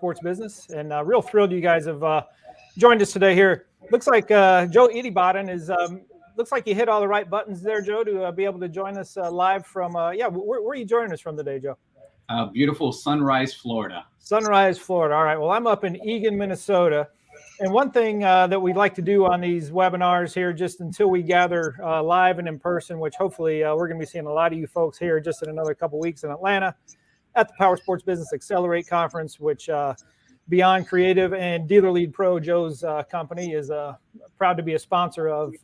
Sports Business, and real thrilled you guys have joined us today here. Looks like Joe Ediboden is. Looks like you hit all the right buttons there, Joe, to be able to join us live from. Where are you joining us from today, Joe? Beautiful Sunrise, Florida. Sunrise, Florida. All right. Well, I'm up in Eagan, Minnesota. And one thing that we'd like to do on these webinars here, just until we gather live and in person, which hopefully we're going to be seeing a lot of you folks here just in another couple of weeks in Atlanta at the Powersports Business Accelerate Conference, which Beyond Creative and Dealer Lead Pro, Joe's company, is proud to be a sponsor of.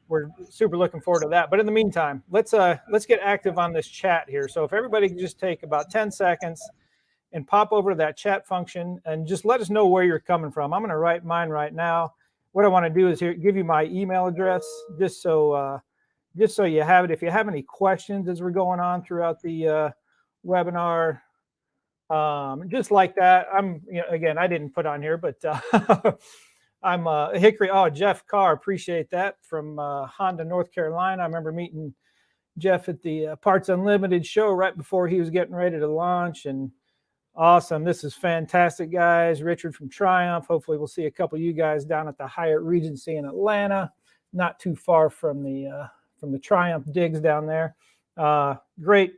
We're super looking forward to that. But in the meantime, let's get active on this chat here. So if everybody can just take about 10 seconds and pop over to that chat function and just let us know where you're coming from. I'm going to write mine right now. What I want to do is give you my email address just so you have it. If you have any questions as we're going on throughout the webinar, just like that. Again, I didn't put on here, but I'm Hickory. Oh, Jeff Carr, appreciate that, from Honda, North Carolina. I remember meeting Jeff at the Parts Unlimited show right before he was getting ready to launch, and awesome. This is fantastic, guys. Richard from Triumph. Hopefully we'll see a couple of you guys down at the Hyatt Regency in Atlanta, not too far from the Triumph digs down there. Great.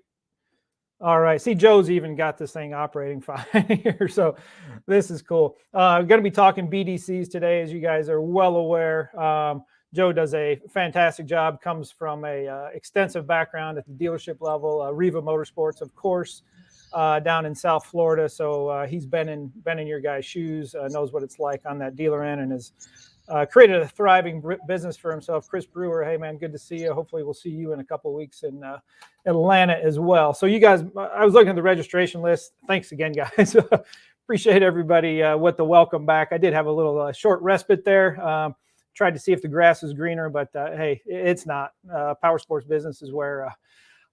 All right. See, Joe's even got this thing operating fine here. So this is cool. We're going to be talking BDCs today, as you guys are well aware. Joe does a fantastic job, comes from a extensive background at the dealership level, Riva Motorsports, of course, down in South Florida. So he's been in your guys' shoes, knows what it's like on that dealer end, and has created a thriving business for himself. Chris Brewer, hey man, good to see you. Hopefully we'll see you in a couple of weeks in Atlanta as well. So you guys, I was looking at the registration list. Thanks again, guys. Appreciate everybody with the welcome back. I did have a little short respite there. Tried to see if the grass is greener, but hey, it's not. Powersports Business is where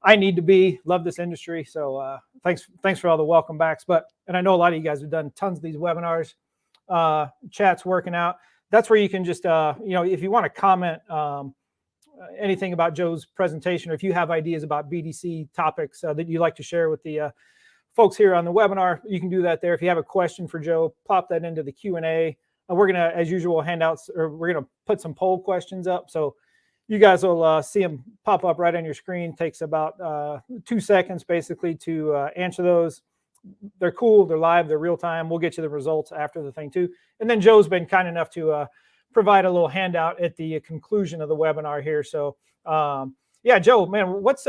I need to be. Love this industry. So thanks for all the welcome backs. And I know a lot of you guys have done tons of these webinars. Chat's working out. That's where you can just, if you want to comment anything about Joe's presentation, or if you have ideas about BDC topics that you'd like to share with the folks here on the webinar, you can do that there. If you have a question for Joe, pop that into the Q&A. We're going to, as usual, we're going to put some poll questions up. So you guys will see them pop up right on your screen. Takes about 2 seconds, basically, to answer those. They're cool. They're live. They're real time. We'll get you the results after the thing too. And then Joe's been kind enough to provide a little handout at the conclusion of the webinar here. So Joe, man, what's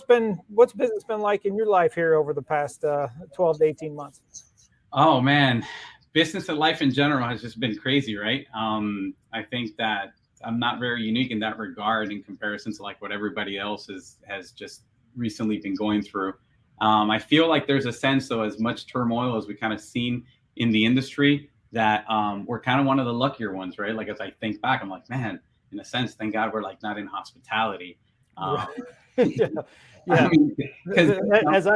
business been like in your life here over the past 12 to 18 months? Oh man, business and life in general has just been crazy, right? I think that I'm not very unique in that regard in comparison to like what everybody else has just recently been going through. I feel like there's a sense, though, as much turmoil as we kind of seen in the industry, that we're kind of one of the luckier ones, right? Like, as I think back, I'm like, man, in a sense, thank God we're like not in hospitality. Yeah. I mean, as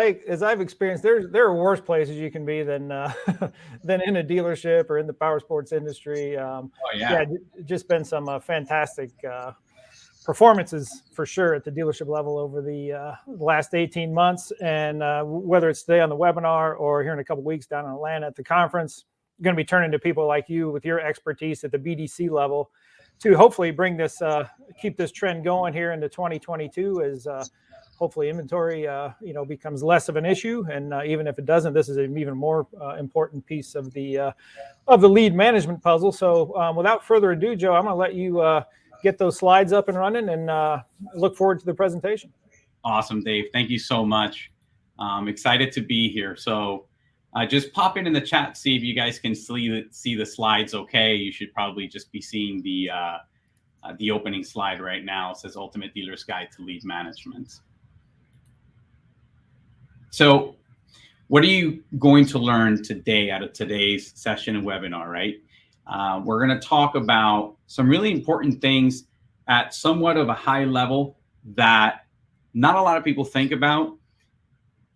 I've experienced, there are worse places you can be than in a dealership or in the powersports industry. Just been some fantastic performances for sure at the dealership level over the last 18 months. And whether it's today on the webinar or here in a couple of weeks down in Atlanta at the conference, I'm going to be turning to people like you with your expertise at the BDC level to hopefully bring this, keep this trend going here into 2022 as hopefully inventory, becomes less of an issue. And even if it doesn't, this is an even more important piece of the lead management puzzle. So without further ado, Joe, I'm going to let you get those slides up and running, and look forward to the presentation. Awesome, Dave. Thank you so much. Excited to be here. So just pop in the chat, see if you guys can see the slides okay. You should probably just be seeing the opening slide right now. It says Ultimate Dealer's Guide to Lead Management. So what are you going to learn today out of today's session and webinar, right? We're going to talk about some really important things at somewhat of a high level that not a lot of people think about.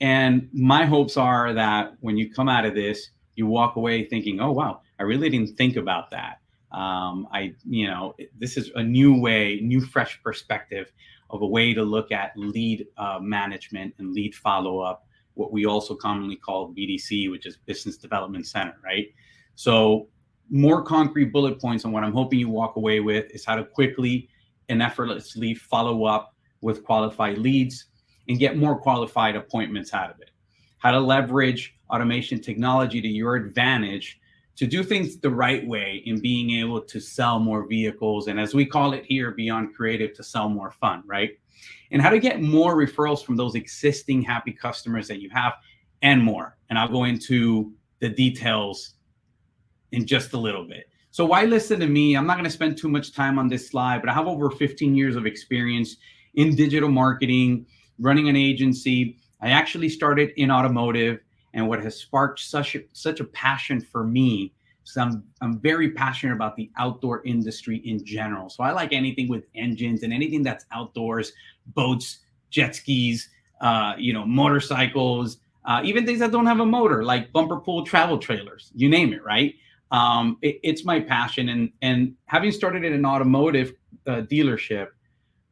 And my hopes are that when you come out of this, you walk away thinking, oh, wow, I really didn't think about that. This is a new fresh perspective of a way to look at lead management and lead follow-up what we also commonly call BDC, which is Business Development Center, right? So more concrete bullet points on what I'm hoping you walk away with is how to quickly and effortlessly follow up with qualified leads and get more qualified appointments out of it. How to leverage automation technology to your advantage to do things the right way in being able to sell more vehicles. And as we call it here, Beyond Creative, to sell more fun, right? And how to get more referrals from those existing happy customers that you have and more. And I'll go into the details in just a little bit. So why listen to me? I'm not going to spend too much time on this slide, but I have over 15 years of experience in digital marketing, running an agency. I actually started in automotive, and what has sparked such a passion for me, so I'm very passionate about the outdoor industry in general. So I like anything with engines and anything that's outdoors, boats, jet skis, motorcycles, even things that don't have a motor, like bumper pull travel trailers, you name it, right? It's my passion. And having started in an automotive dealership,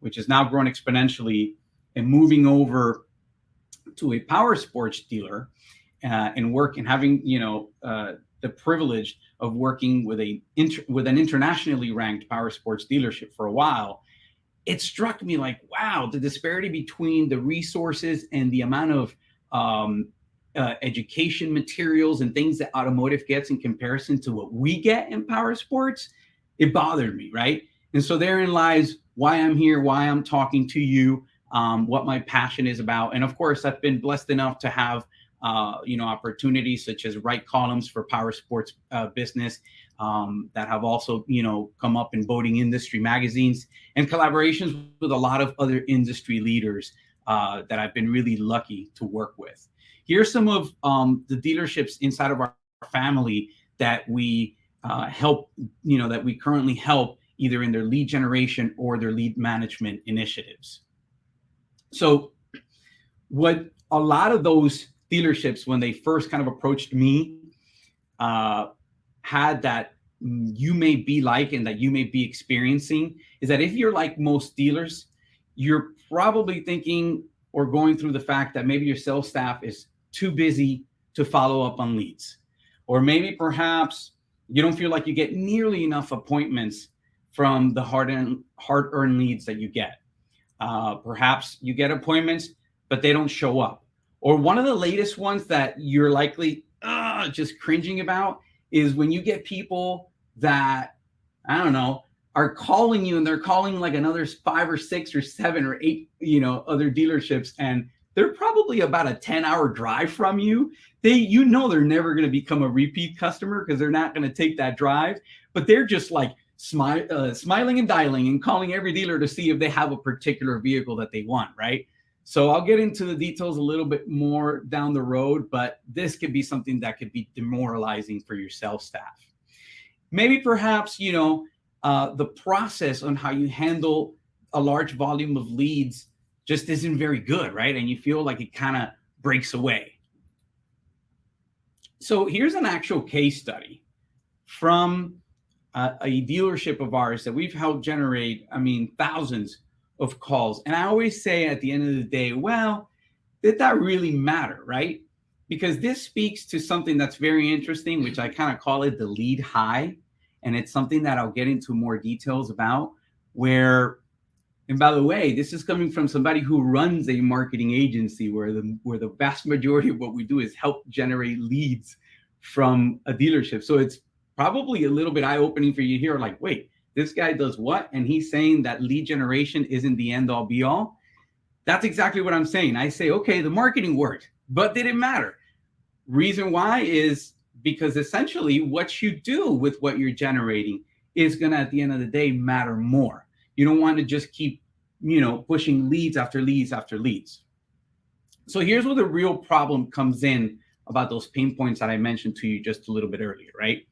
which has now grown exponentially, and moving over to a power sports dealer and having the privilege of working with an internationally ranked power sports dealership for a while, it struck me like, wow, the disparity between the resources and the amount of education materials and things that automotive gets in comparison to what we get in power sports, it bothered me, right? And so therein lies why I'm here, why I'm talking to you, what my passion is about. And of course, I've been blessed enough to have opportunities such as write columns for power sports business that have also, come up in boating industry magazines, and collaborations with a lot of other industry leaders that I've been really lucky to work with. Here's some of the dealerships inside of our family that we help, that we currently help either in their lead generation or their lead management initiatives. So what a lot of those dealerships, when they first kind of approached me, had that you may be like and that you may be experiencing is that if you're like most dealers, you're probably thinking or going through the fact that maybe your sales staff is too busy to follow up on leads. Or maybe perhaps you don't feel like you get nearly enough appointments from the hard-earned leads that you get. Perhaps you get appointments, but they don't show up. Or one of the latest ones that you're likely just cringing about is when you get people that, I don't know, are calling you and they're calling like another 5 or 6 or 7 or 8, other dealerships, and they're probably about a 10-hour drive from you. They're never going to become a repeat customer because they're not going to take that drive, but they're just like smiling and dialing and calling every dealer to see if they have a particular vehicle that they want, right? So I'll get into the details a little bit more down the road, but this could be something that could be demoralizing for your sales staff. Maybe perhaps, the process on how you handle a large volume of leads just isn't very good, right? And you feel like it kind of breaks away. So here's an actual case study from a dealership of ours that we've helped generate, thousands of calls. And I always say at the end of the day, well, did that really matter, right? Because this speaks to something that's very interesting, which I kind of call it the lead high. And it's something that I'll get into more details about where, and by the way, this is coming from somebody who runs a marketing agency where the vast majority of what we do is help generate leads from a dealership. So it's probably a little bit eye-opening for you here, like, wait, this guy does what? And he's saying that lead generation isn't the end all be all. That's exactly what I'm saying. I say, okay, the marketing worked, but did it matter? Reason why is because essentially what you do with what you're generating is going to, at the end of the day, matter more. You don't want to just keep, pushing leads after leads after leads. So here's where the real problem comes in about those pain points that I mentioned to you just a little bit earlier, right?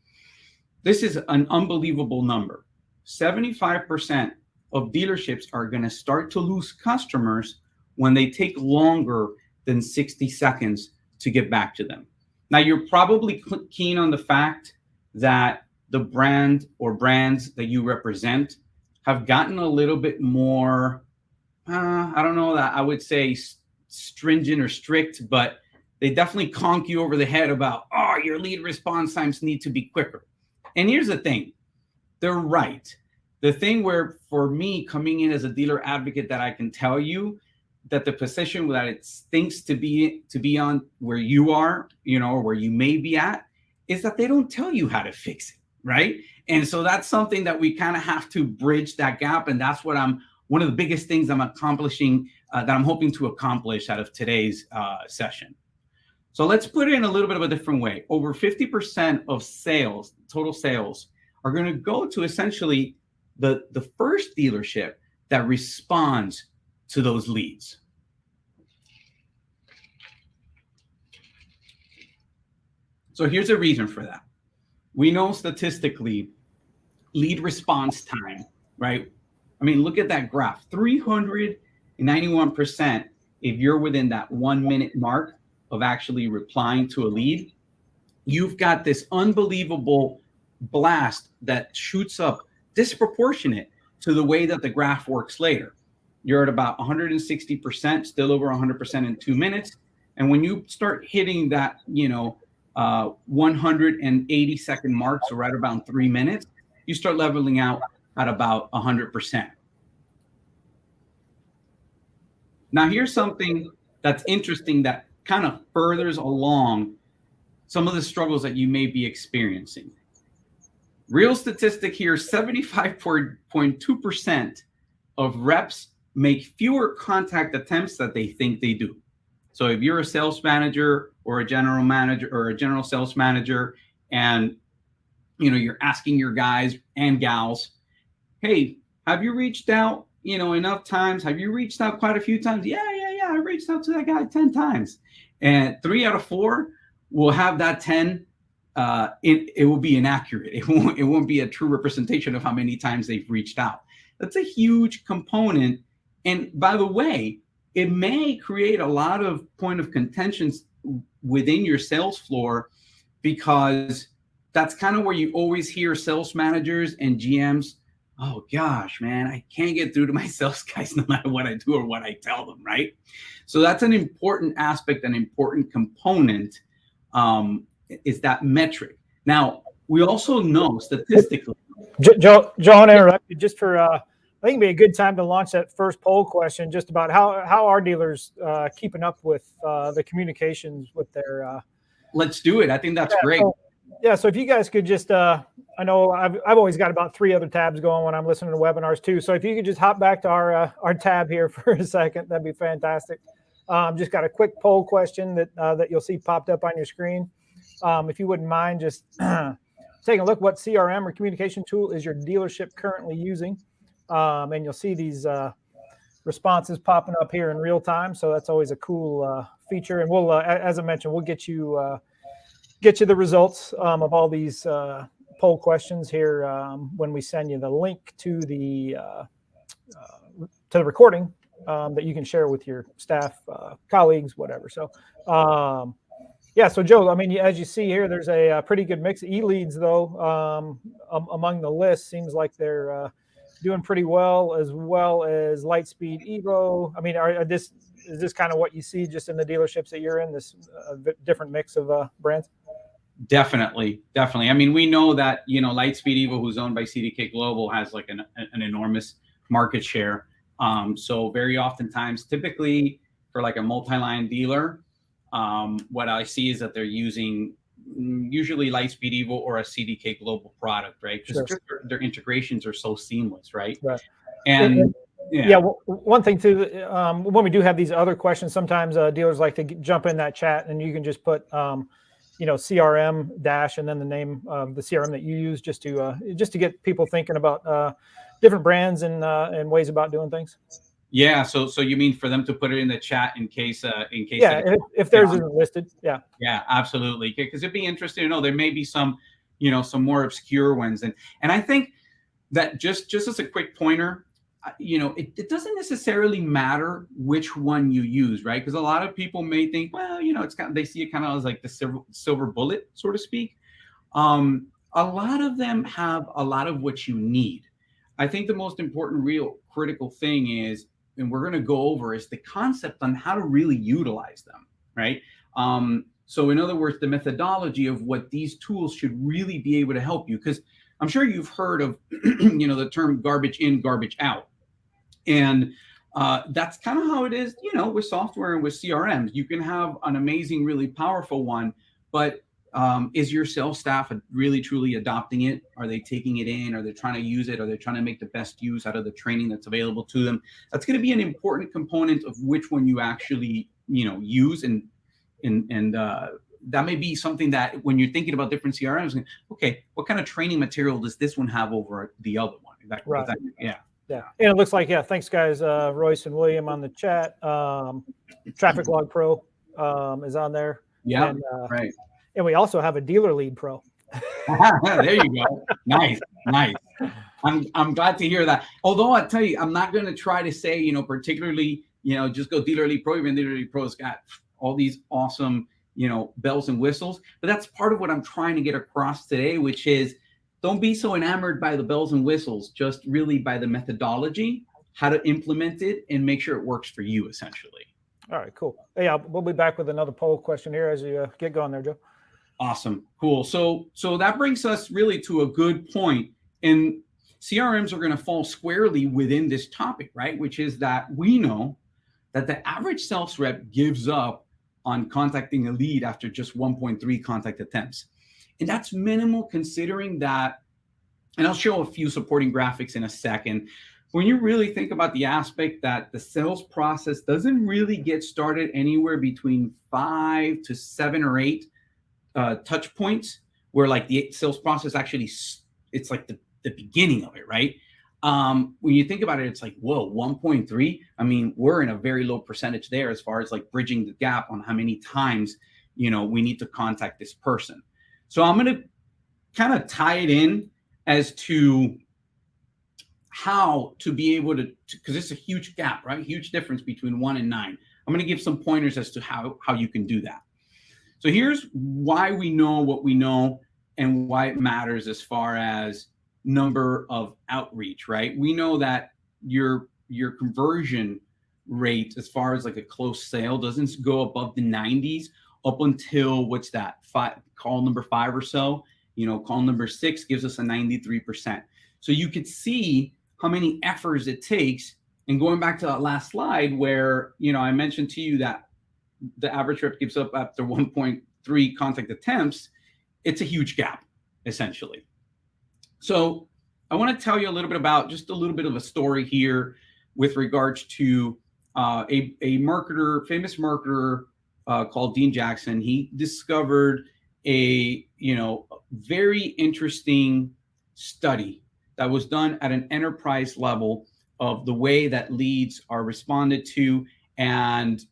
This is an unbelievable number. 75% of dealerships are going to start to lose customers when they take longer than 60 seconds to get back to them. Now, you're probably keen on the fact that the brand or brands that you represent have gotten a little bit more, I don't know that I would say stringent or strict, but they definitely conk you over the head about, oh, your lead response times need to be quicker. And here's the thing, they're right. The thing where for me coming in as a dealer advocate that I can tell you that the position that it thinks to be on where you are, or where you may be at, is that they don't tell you how to fix it, right? And so that's something that we kind of have to bridge that gap. And that's what one of the biggest things I'm accomplishing, that I'm hoping to accomplish out of today's session. So let's put it in a little bit of a different way. Over 50% of sales, total sales, are going to go to essentially the first dealership that responds to those leads. So here's a reason for that. We know statistically, lead response time, right? I mean, look at that graph, 391% if you're within that 1 minute mark of actually replying to a lead. You've got this unbelievable blast that shoots up disproportionate to the way that the graph works later. You're at about 160%, still over 100% in 2 minutes. And when you start hitting that, 180-second mark, so right about 3 minutes, you start leveling out at about 100%. Now, here's something that's interesting that kind of furthers along some of the struggles that you may be experiencing. Real statistic here, 75.2% of reps make fewer contact attempts that they think they do. So if you're a sales manager or a general manager or a general sales manager, and you're asking your guys and gals, hey, have you reached out, enough times? Have you reached out quite a few times? Yeah. I reached out to that guy 10 times. And 3 out of 4 will have that 10. It will be inaccurate. It won't be a true representation of how many times they've reached out. That's a huge component. And by the way, it may create a lot of point of contentions within your sales floor, because that's kind of where you always hear sales managers and GMs, oh gosh, man, I can't get through to my sales guys no matter what I do or what I tell them, right? So that's an important aspect, an important component, is that metric. Now, we also know statistically. Joe, I want to interrupt you just for, I think it'd be a good time to launch that first poll question just about how are dealers keeping up with the communications with their. Let's do it. I think that's great. So if you guys could just, I know I've always got about 3 other tabs going when I'm listening to webinars too. So if you could just hop back to our tab here for a second, that'd be fantastic. Just got a quick poll question that you'll see popped up on your screen. If you wouldn't mind just taking a look, what CRM or communication tool is your dealership currently using? And you'll see these responses popping up here in real time. So that's always a cool feature. And we'll, as I mentioned, we'll get you the results of all these poll questions here when we send you the link to the recording that you can share with your staff, colleagues, whatever. So, so Joe, I mean, as you see here, there's a pretty good mix. E-leads, though, among the list, seems like they're doing pretty well as Lightspeed Evo. I mean, is this kind of what you see just in the dealerships that you're in, this different mix of brands? Definitely. I mean, we know that, Lightspeed Evo, who's owned by CDK Global, has like an enormous market share. So very oftentimes, typically for like a multi-line dealer, what I see is that they're using usually Lightspeed Evo or a CDK Global product, right? Because their integrations are so seamless, right? And one thing too, when we do have these other questions, sometimes dealers like to jump in that chat, and you can just put CRM dash and then the name of the CRM that you use, just to get people thinking about different brands and ways about doing things. Yeah. So you mean for them to put it in the chat in case. Yeah. If theirs isn't listed. Yeah. Yeah, absolutely. Because it'd be interesting to know. There may be some, some more obscure ones, and I think that just as a quick pointer, it doesn't necessarily matter which one you use, right? Because a lot of people may think, well, it's they see it kind of as like the silver bullet, so to speak. A lot of them have a lot of what you need. I think the most important, real critical thing is, and we're going to go over, is the concept on how to really utilize them, right? So in other words, the methodology of what these tools should really be able to help you, because I'm sure you've heard of, the term garbage in, garbage out. And that's kind of how it is, with software and with CRMs. You can have an amazing, really powerful one, but is your sales staff really truly adopting it? Are they taking it in? Are they trying to use it? Are they trying to make the best use out of the training that's available to them? That's going to be an important component of which one you actually, use. And that may be something that when you're thinking about different CRMs, okay, what kind of training material does this one have over the other one? Right. Yeah. Yeah. And it looks like, thanks guys. Royce and William on the chat. Traffic Log Pro is on there. Yeah. And, right. And we also have a Dealer Lead Pro. There you go. Nice. I'm glad to hear that. Although I tell you, I'm not going to try to say, particularly, just go Dealer Lead Pro. Even Dealer Lead Pro's got all these awesome, bells and whistles. But that's part of what I'm trying to get across today, which is don't be so enamored by the bells and whistles, just really by the methodology, how to implement it and make sure it works for you, essentially. All right, cool. Yeah, we'll be back with another poll question here as you get going there, Joe. Awesome. Cool. So that brings us really to a good point. And CRMs are going to fall squarely within this topic, right? Which is that we know that the average sales rep gives up on contacting a lead after just 1.3 contact attempts. And that's minimal considering that, and I'll show a few supporting graphics in a second. When you really think about the aspect that the sales process doesn't really get started anywhere between 5 to 7 or 8 touch points, where like the sales process actually, it's like the beginning of it, right? When you think about it, it's like, whoa, 1.3. I mean, we're in a very low percentage there as far as like bridging the gap on how many times, we need to contact this person. So I'm going to kind of tie it in as to how to be able to, because it's a huge gap, right? Huge difference between 1 and 9. I'm going to give some pointers as to how you can do that. So here's why we know what we know and why it matters as far as number of outreach, right? We know that your conversion rate as far as like a close sale doesn't go above the 90s up until call number 5 or so. Call number 6 gives us a 93%. So you could see how many efforts it takes. And going back to that last slide where, I mentioned to you that the average rep gives up after 1.3 contact attempts, it's a huge gap, essentially. So I want to tell you a little bit about just a little bit of a story here with regards to a marketer, famous marketer called Dean Jackson. He discovered a very interesting study that was done at an enterprise level of the way that leads are responded to and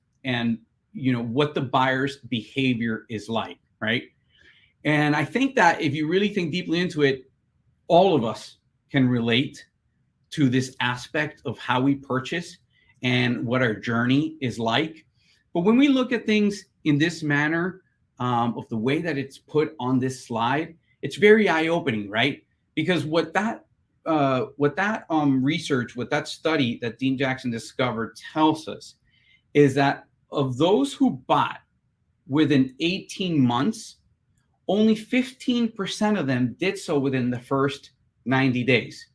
what the buyer's behavior is like, right? And I think that if you really think deeply into it, all of us can relate to this aspect of how we purchase and what our journey is like. But when we look at things in this manner, of the way that it's put on this slide, it's very eye-opening, right? Because what that research, what that study that Dean Jackson discovered tells us is that of those who bought within 18 months, only 15% of them did so within the first 90 days.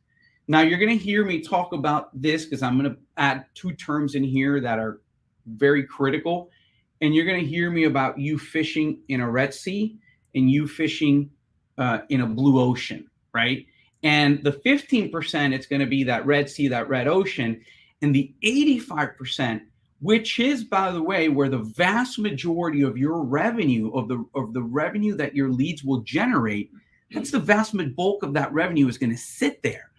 Now, you're going to hear me talk about this because I'm going to add 2 terms in here that are very critical. And you're going to hear me about you fishing in a Red Sea and you fishing in a blue ocean, right? And the 15%, it's going to be that Red Sea, that red ocean. And the 85%, which is, by the way, where the vast majority of your revenue, of the revenue that your leads will generate, that's the vast bulk of that revenue is going to sit there.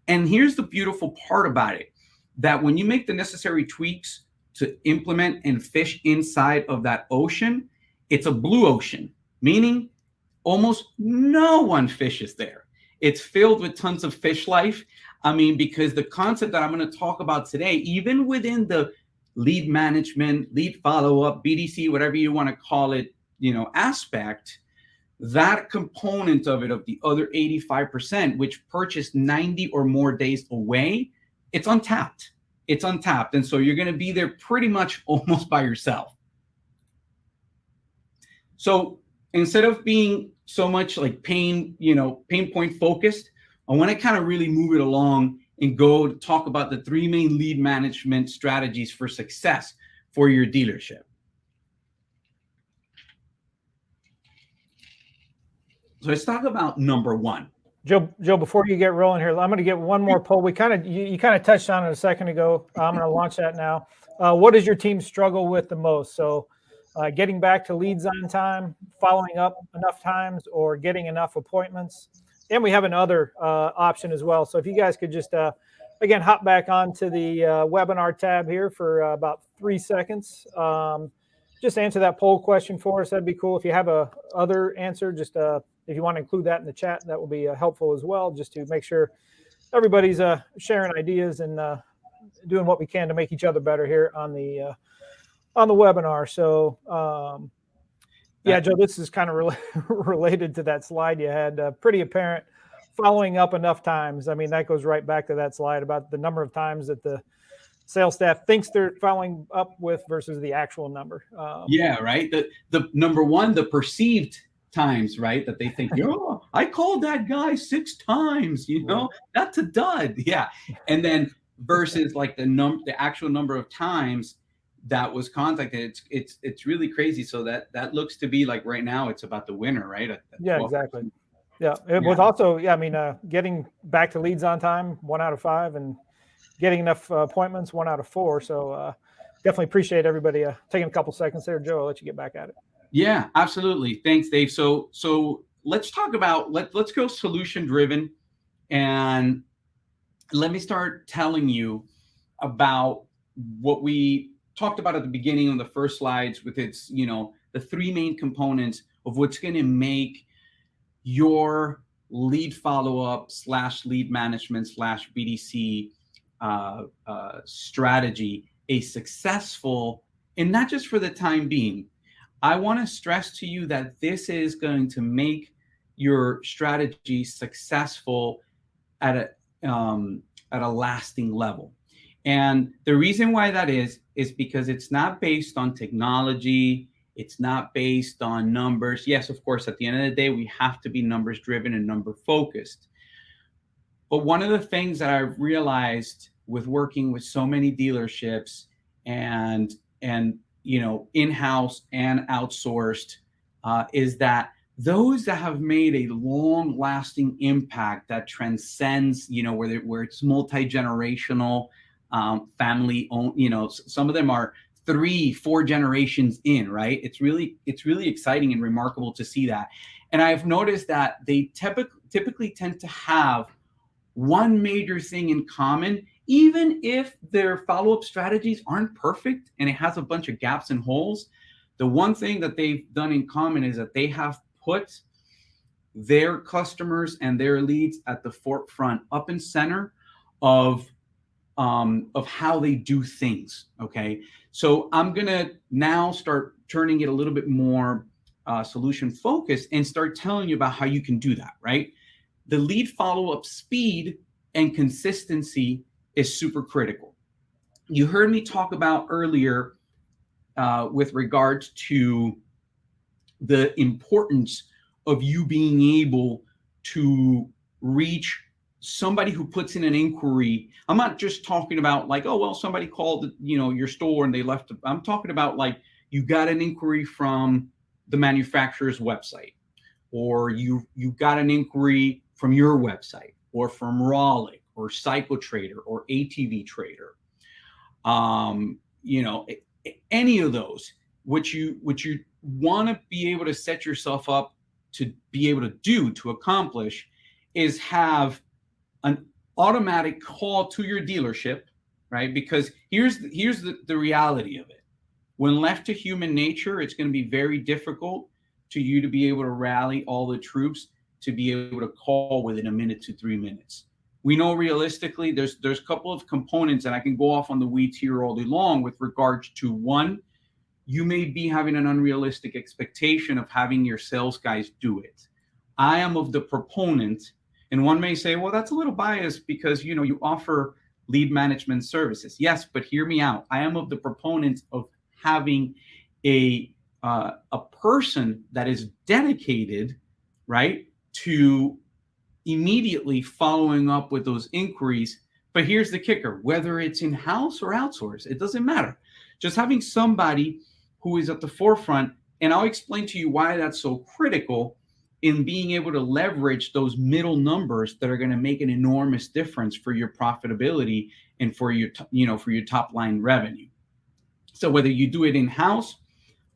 And here's the beautiful part about it, that when you make the necessary tweaks to implement and fish inside of that ocean, it's a blue ocean, meaning almost no one fishes there. It's filled with tons of fish life. I mean, because the concept that I'm going to talk about today, even within the lead management, lead follow-up, BDC, whatever you want to call it, aspect, that component of it, of the other 85%, which purchased 90 or more days away, it's untapped. It's untapped. And so you're going to be there pretty much almost by yourself. So instead of being so much like pain point focused, I want to kind of really move it along and go to talk about the 3 main lead management strategies for success for your dealership. So let's talk about number 1. Joe, before you get rolling here, I'm going to get one more poll. You kind of touched on it a second ago. I'm going to launch that now. What does your team struggle with the most? So getting back to leads on time, following up enough times, or getting enough appointments. And we have another option as well. So if you guys could just, again, hop back onto the webinar tab here for about 3 seconds. Just answer that poll question for us. That'd be cool. If you have a other answer, just if you want to include that in the chat, that will be helpful as well, just to make sure everybody's sharing ideas and doing what we can to make each other better here on the webinar. So yeah, Joe, this is kind of related to that slide you had. Pretty apparent, following up enough times. I mean, that goes right back to that slide about the number of times that the sales staff thinks they're following up with versus the actual number. Yeah, right. The number 1, the perceived times, right? That they think, oh, I called that guy 6 times, that's a dud. Yeah. And then versus like the actual number of times that was contacted, it's really crazy. So that looks to be like right now it's about the winner, right? Yeah, 12%. Exactly. Yeah. It was also, I mean, getting back to leads on time, 1 out of 5, and getting enough appointments, 1 out of 4. So definitely appreciate everybody taking a couple seconds there. Joe, I'll let you get back at it. Yeah, absolutely. Thanks, Dave. So let's talk about, let's go solution driven, and let me start telling you about what we talked about at the beginning of the first slides with its, the 3 main components of what's going to make your lead follow-up / lead management / BDC strategy a successful, and not just for the time being. I want to stress to you that this is going to make your strategy successful at a lasting level. And the reason why that is because it's not based on technology. It's not based on numbers. Yes, of course, at the end of the day, we have to be numbers driven and number focused. But one of the things that I've realized with working with so many dealerships and in-house and outsourced is that those that have made a long-lasting impact that transcends, where it's multi-generational, family-owned, some of them are 3-4 generations in, right? It's really exciting and remarkable to see that. And I've noticed that they typically tend to have one major thing in common, even if their follow-up strategies aren't perfect and it has a bunch of gaps and holes. The one thing that they've done in common is that they have put their customers and their leads at the forefront, up and center of how they do things. Okay, so I'm gonna now start turning it a little bit more solution focused and start telling you about how you can do that. Right, the lead follow-up speed and consistency is super critical. You heard me talk about earlier with regards to the importance of you being able to reach somebody who puts in an inquiry. I'm not just talking about like, oh, well, somebody called, your store and they left. I'm talking about like you got an inquiry from the manufacturer's website, or you got an inquiry from your website, or from Raleigh, or Psycho Trader, or ATV Trader. Any of those, what you want to be able to set yourself up to be able to accomplish is have an automatic call to your dealership, right? Because here's the reality of it. When left to human nature, it's going to be very difficult to you to be able to rally all the troops to be able to call within a minute to 3 minutes. We know realistically there's a couple of components, and I can go off on the weeds here all day long with regards to one, you may be having an unrealistic expectation of having your sales guys do it. I am of the proponent, and one may say, well, that's a little biased because, you offer lead management services. Yes, but hear me out. I am of the proponent of having a a person that is dedicated, right, to immediately following up with those inquiries. But here's the kicker: whether it's in-house or outsourced, it doesn't matter. Just having somebody who is at the forefront, and I'll explain to you why that's so critical in being able to leverage those middle numbers that are going to make an enormous difference for your profitability and for your, for your top line revenue. So whether you do it in-house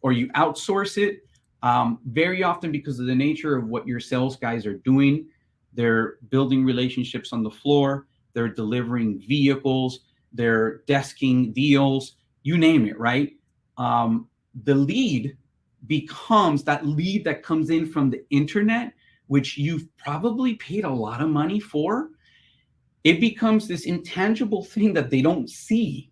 or you outsource it, very often, because of the nature of what your sales guys are doing, they're building relationships on the floor, they're delivering vehicles, they're desking deals, you name it, right? The lead becomes that lead that comes in from the internet, which you've probably paid a lot of money for. It becomes this intangible thing that they don't see.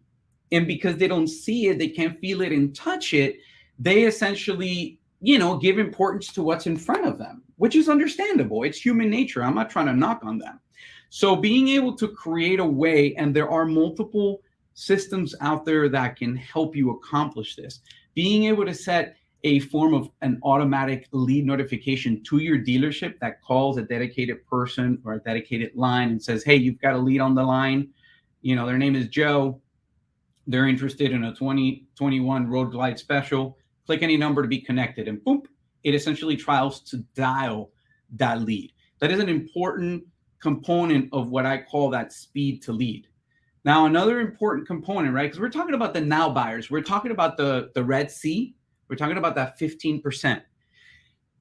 And because they don't see it, they can't feel it and touch it. They essentially, give importance to what's in front of them, which is understandable. It's human nature. I'm not trying to knock on them. So being able to create a way, and there are multiple systems out there that can help you accomplish this, being able to set a form of an automatic lead notification to your dealership that calls a dedicated person or a dedicated line and says, hey, you've got a lead on the line. Their name is Joe. They're interested in a 2021 Road Glide Special. Click any number to be connected, and boom, it essentially tries to dial that lead. That is an important component of what I call that speed to lead. Now, another important component, right? Because we're talking about the now buyers. We're talking about the Red Sea. We're talking about that 15%.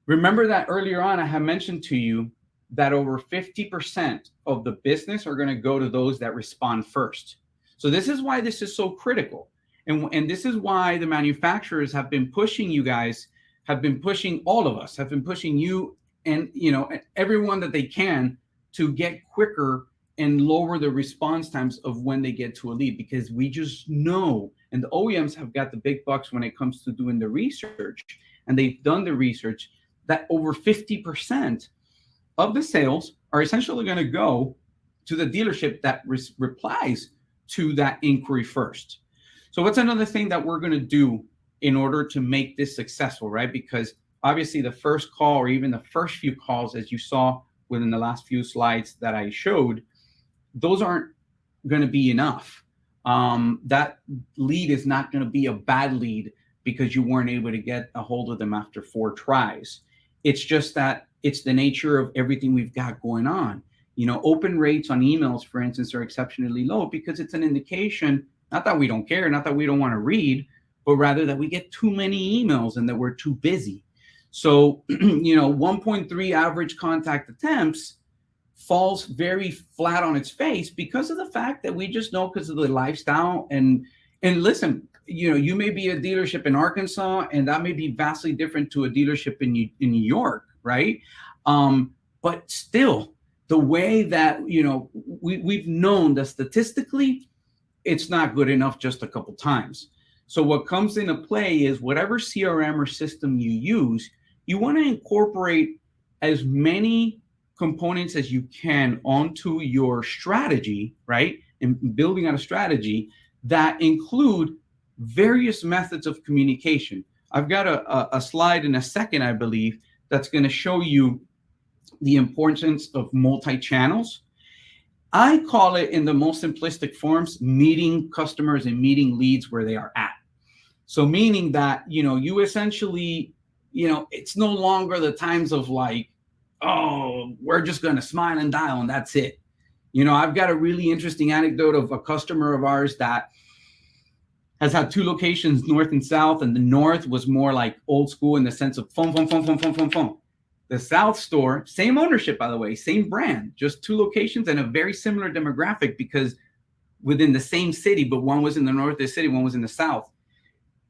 Remember that earlier on, I had mentioned to you that over 50% of the business are going to go to those that respond first. So this is why this is so critical. And this is why the manufacturers have been pushing you guys, have been pushing all of us, have been pushing you and, everyone that they can to get quicker and lower the response times of when they get to a lead, because we just know, and the OEMs have got the big bucks when it comes to doing the research, and they've done the research, that over 50% of the sales are essentially going to go to the dealership that replies to that inquiry first. So what's another thing that we're going to do in order to make this successful, right? Because obviously the first call, or even the first few calls, as you saw within the last few slides that I showed, those aren't going to be enough. That lead is not going to be a bad lead because you weren't able to get a hold of them after 4 tries. It's just that it's the nature of everything we've got going on. Open rates on emails, for instance, are exceptionally low because it's an indication, not that we don't care, not that we don't want to read, but rather that we get too many emails and that we're too busy. So, 1.3 average contact attempts falls very flat on its face because of the fact that we just know, because of the lifestyle. And listen, you may be a dealership in Arkansas, and that may be vastly different to a dealership in New York, right? But still, the way that, we've known that statistically, it's not good enough just a couple times. So what comes into play is whatever CRM or system you use, you want to incorporate as many components as you can onto your strategy, right? And building out a strategy that include various methods of communication. I've got a slide in a second, I believe, that's going to show you the importance of multi-channels. I call it, in the most simplistic forms, meeting customers and meeting leads where they are at. So meaning that, you essentially, it's no longer the times of like, oh, we're just going to smile and dial and that's it. I've got a really interesting anecdote of a customer of ours that has had 2 locations, north and south, and the north was more like old school in the sense of phone. The South store, same ownership, by the way, same brand, just 2 locations and a very similar demographic because within the same city, but one was in the north of the city, one was in the south.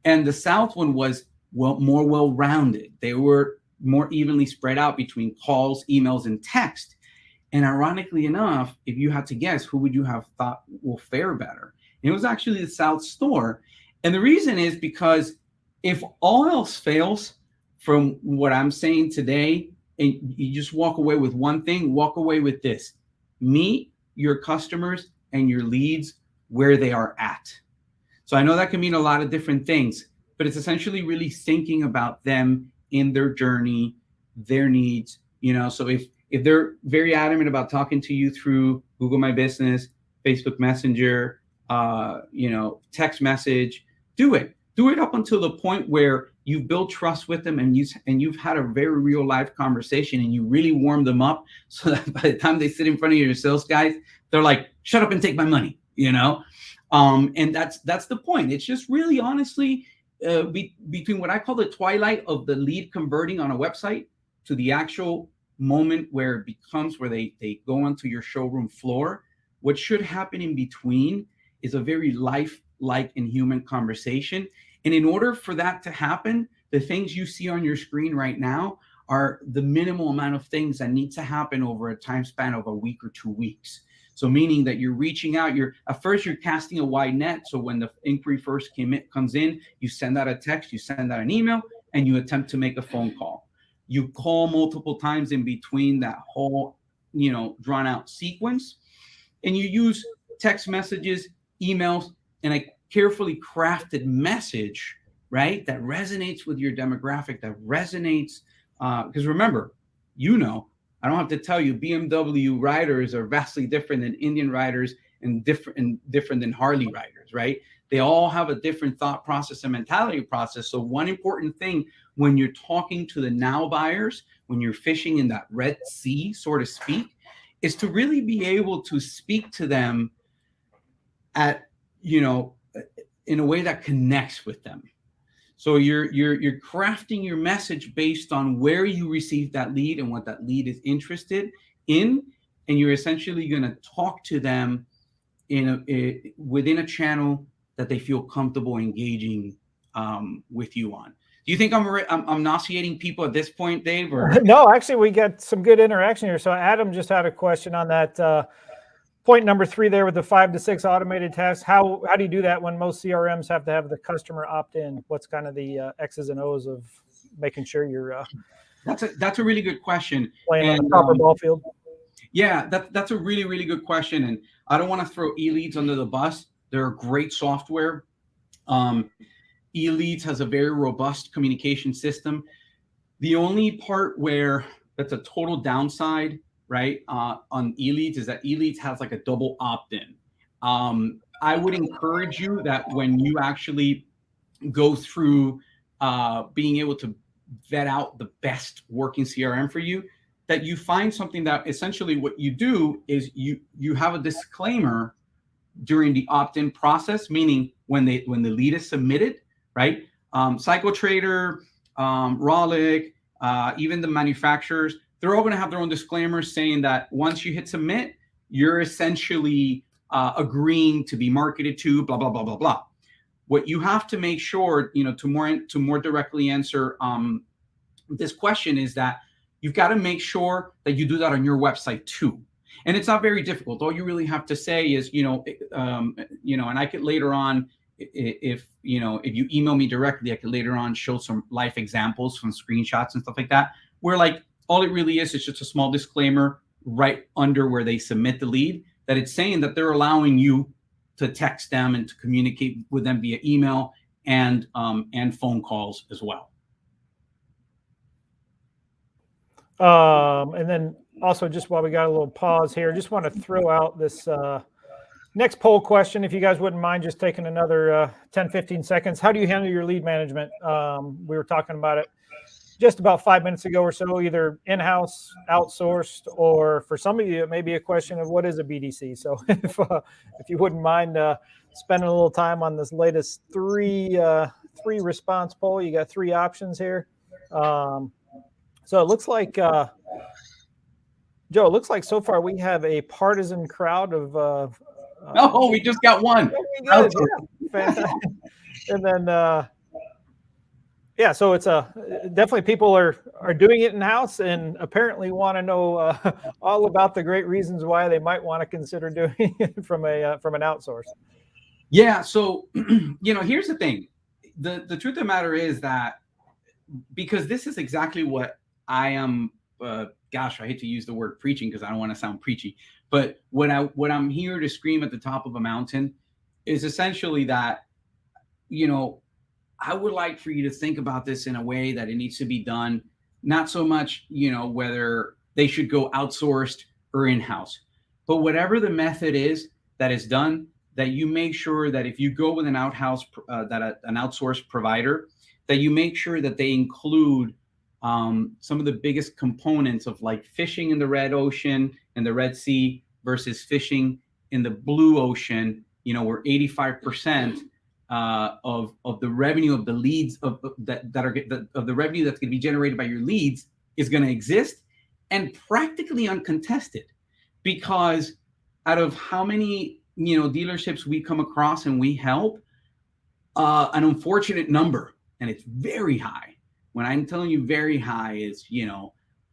And the South one was more well-rounded. They were more evenly spread out between calls, emails, and text. And ironically enough, if you had to guess, who would you have thought will fare better? And it was actually the South store. And the reason is because if all else fails from what I'm saying today, and you just walk away with one thing, walk away with this: meet your customers and your leads where they are at. So I know that can mean a lot of different things, but it's essentially really thinking about them in their journey, their needs, so if they're very adamant about talking to you through Google My Business, Facebook Messenger, text message, do it up until the point where you've built trust with them and you've had a very real life conversation and you really warm them up so that by the time they sit in front of your sales guys, they're like, shut up and take my money, and that's the point. It's just really honestly between what I call the twilight of the lead converting on a website to the actual moment where it becomes where they go onto your showroom floor. What should happen in between is a very life-like and human conversation. And in order for that to happen, the things you see on your screen right now are the minimal amount of things that need to happen over a time span of a week or 2 weeks. So meaning that you're reaching out, at first you're casting a wide net. So when the inquiry first comes in, you send out a text, you send out an email, and you attempt to make a phone call. You call multiple times in between that whole, drawn out sequence. And you use text messages, emails, and a carefully crafted message, right? That resonates with your demographic, that resonates. Because remember, I don't have to tell you, BMW riders are vastly different than Indian riders and different than Harley riders, right? They all have a different thought process and mentality process. So one important thing when you're talking to the now buyers, when you're fishing in that Red Sea, so to speak, is to really be able to speak to them at, in a way that connects with them. So you're crafting your message based on where you received that lead and what that lead is interested in, and you're essentially going to talk to them within a channel that they feel comfortable engaging with you on. Do you think I'm nauseating people at this point, Dave? Or no, actually, we got some good interaction here. So Adam just had a question on that point number 3 there with the 5 to 6 automated tasks. How do you do that when most CRMs have to have the customer opt in? What's kind of the X's and O's of making sure you're that's a really good question. Playing on the proper ball field? Yeah, that's a really, really good question. And I don't want to throw eLeads under the bus. They're a great software. eLeads has a very robust communication system. The only part where that's a total downside, right, on eLeads is that eLeads has like a double opt-in. I would encourage you that when you actually go through being able to vet out the best working CRM for you, that you find something that essentially what you do is you have a disclaimer during the opt-in process, meaning when the lead is submitted, right? CycleTrader, Rollick, even the manufacturers, they're all going to have their own disclaimers saying that once you hit submit, you're essentially agreeing to be marketed to, blah, blah, blah, blah, blah. What you have to make sure, to more directly answer this question is that you've got to make sure that you do that on your website too. And it's not very difficult. All you really have to say is, and I could later on, if you email me directly, I could later on show some live examples, some screenshots and stuff like that, where like all it really is just a small disclaimer right under where they submit the lead, that it's saying that they're allowing you to text them and to communicate with them via email and phone calls as well. And then also, just while we got a little pause here, just want to throw out this next poll question. If you guys wouldn't mind just taking another 10, 15 seconds. How do you handle your lead management? We were talking about it just about 5 minutes ago or so, either in-house, outsourced, or for some of you, it may be a question of what is a BDC. So if you wouldn't mind spending a little time on this latest three response poll, you got 3 options here. So it looks like, Joe, it looks like so far we have a partisan crowd of. We just got one. Yeah, fantastic. And then, so it's definitely people are doing it in house and apparently want to know all about the great reasons why they might want to consider doing it from an outsource. Yeah. So, here's the thing. The truth of the matter is that because this is exactly what I am. I hate to use the word preaching because I don't want to sound preachy, but what I'm here to scream at the top of a mountain is essentially that, I would like for you to think about this in a way that it needs to be done, not so much, whether they should go outsourced or in-house, but whatever the method is that is done, that you make sure that if you go with an an outsourced provider, that you make sure that they include some of the biggest components of like fishing in the Red Ocean and the Red Sea versus fishing in the Blue Ocean, where 85% of the revenue of the leads of the revenue that's going to be generated by your leads is going to exist, and practically uncontested, because out of how many dealerships we come across and we help, an unfortunate number, and it's very high. When I'm telling you very high is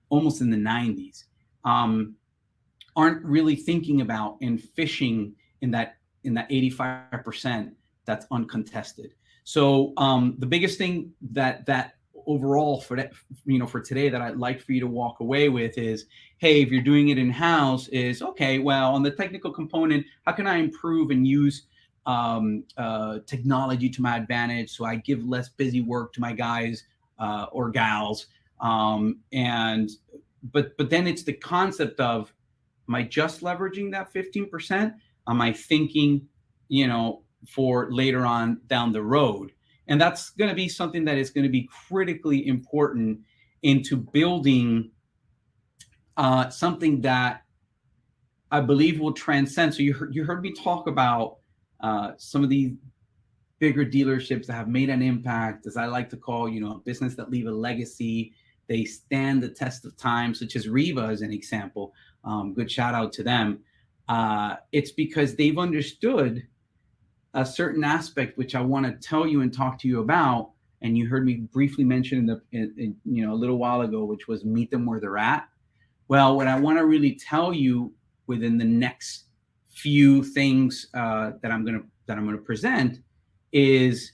almost in the 90s, aren't really thinking about and fishing in that 85% that's uncontested. So the biggest thing that overall for that, for today, that I'd like for you to walk away with is, hey, if you're doing it in-house, is okay, well, on the technical component, how can I improve and use technology to my advantage so I give less busy work to my guys or gals? But then it's the concept of, am I just leveraging that 15%? Am I thinking, for later on down the road? And that's going to be something that is going to be critically important into building something that I believe will transcend. So you heard me talk about some of these bigger dealerships that have made an impact, as I like to call, a business that leave a legacy. They stand the test of time, such as Riva as an example. Good shout out to them. It's because they've understood a certain aspect, which I want to tell you and talk to you about. And you heard me briefly mention a little while ago, which was meet them where they're at. Well, what I want to really tell you within the next few things that I'm going to present is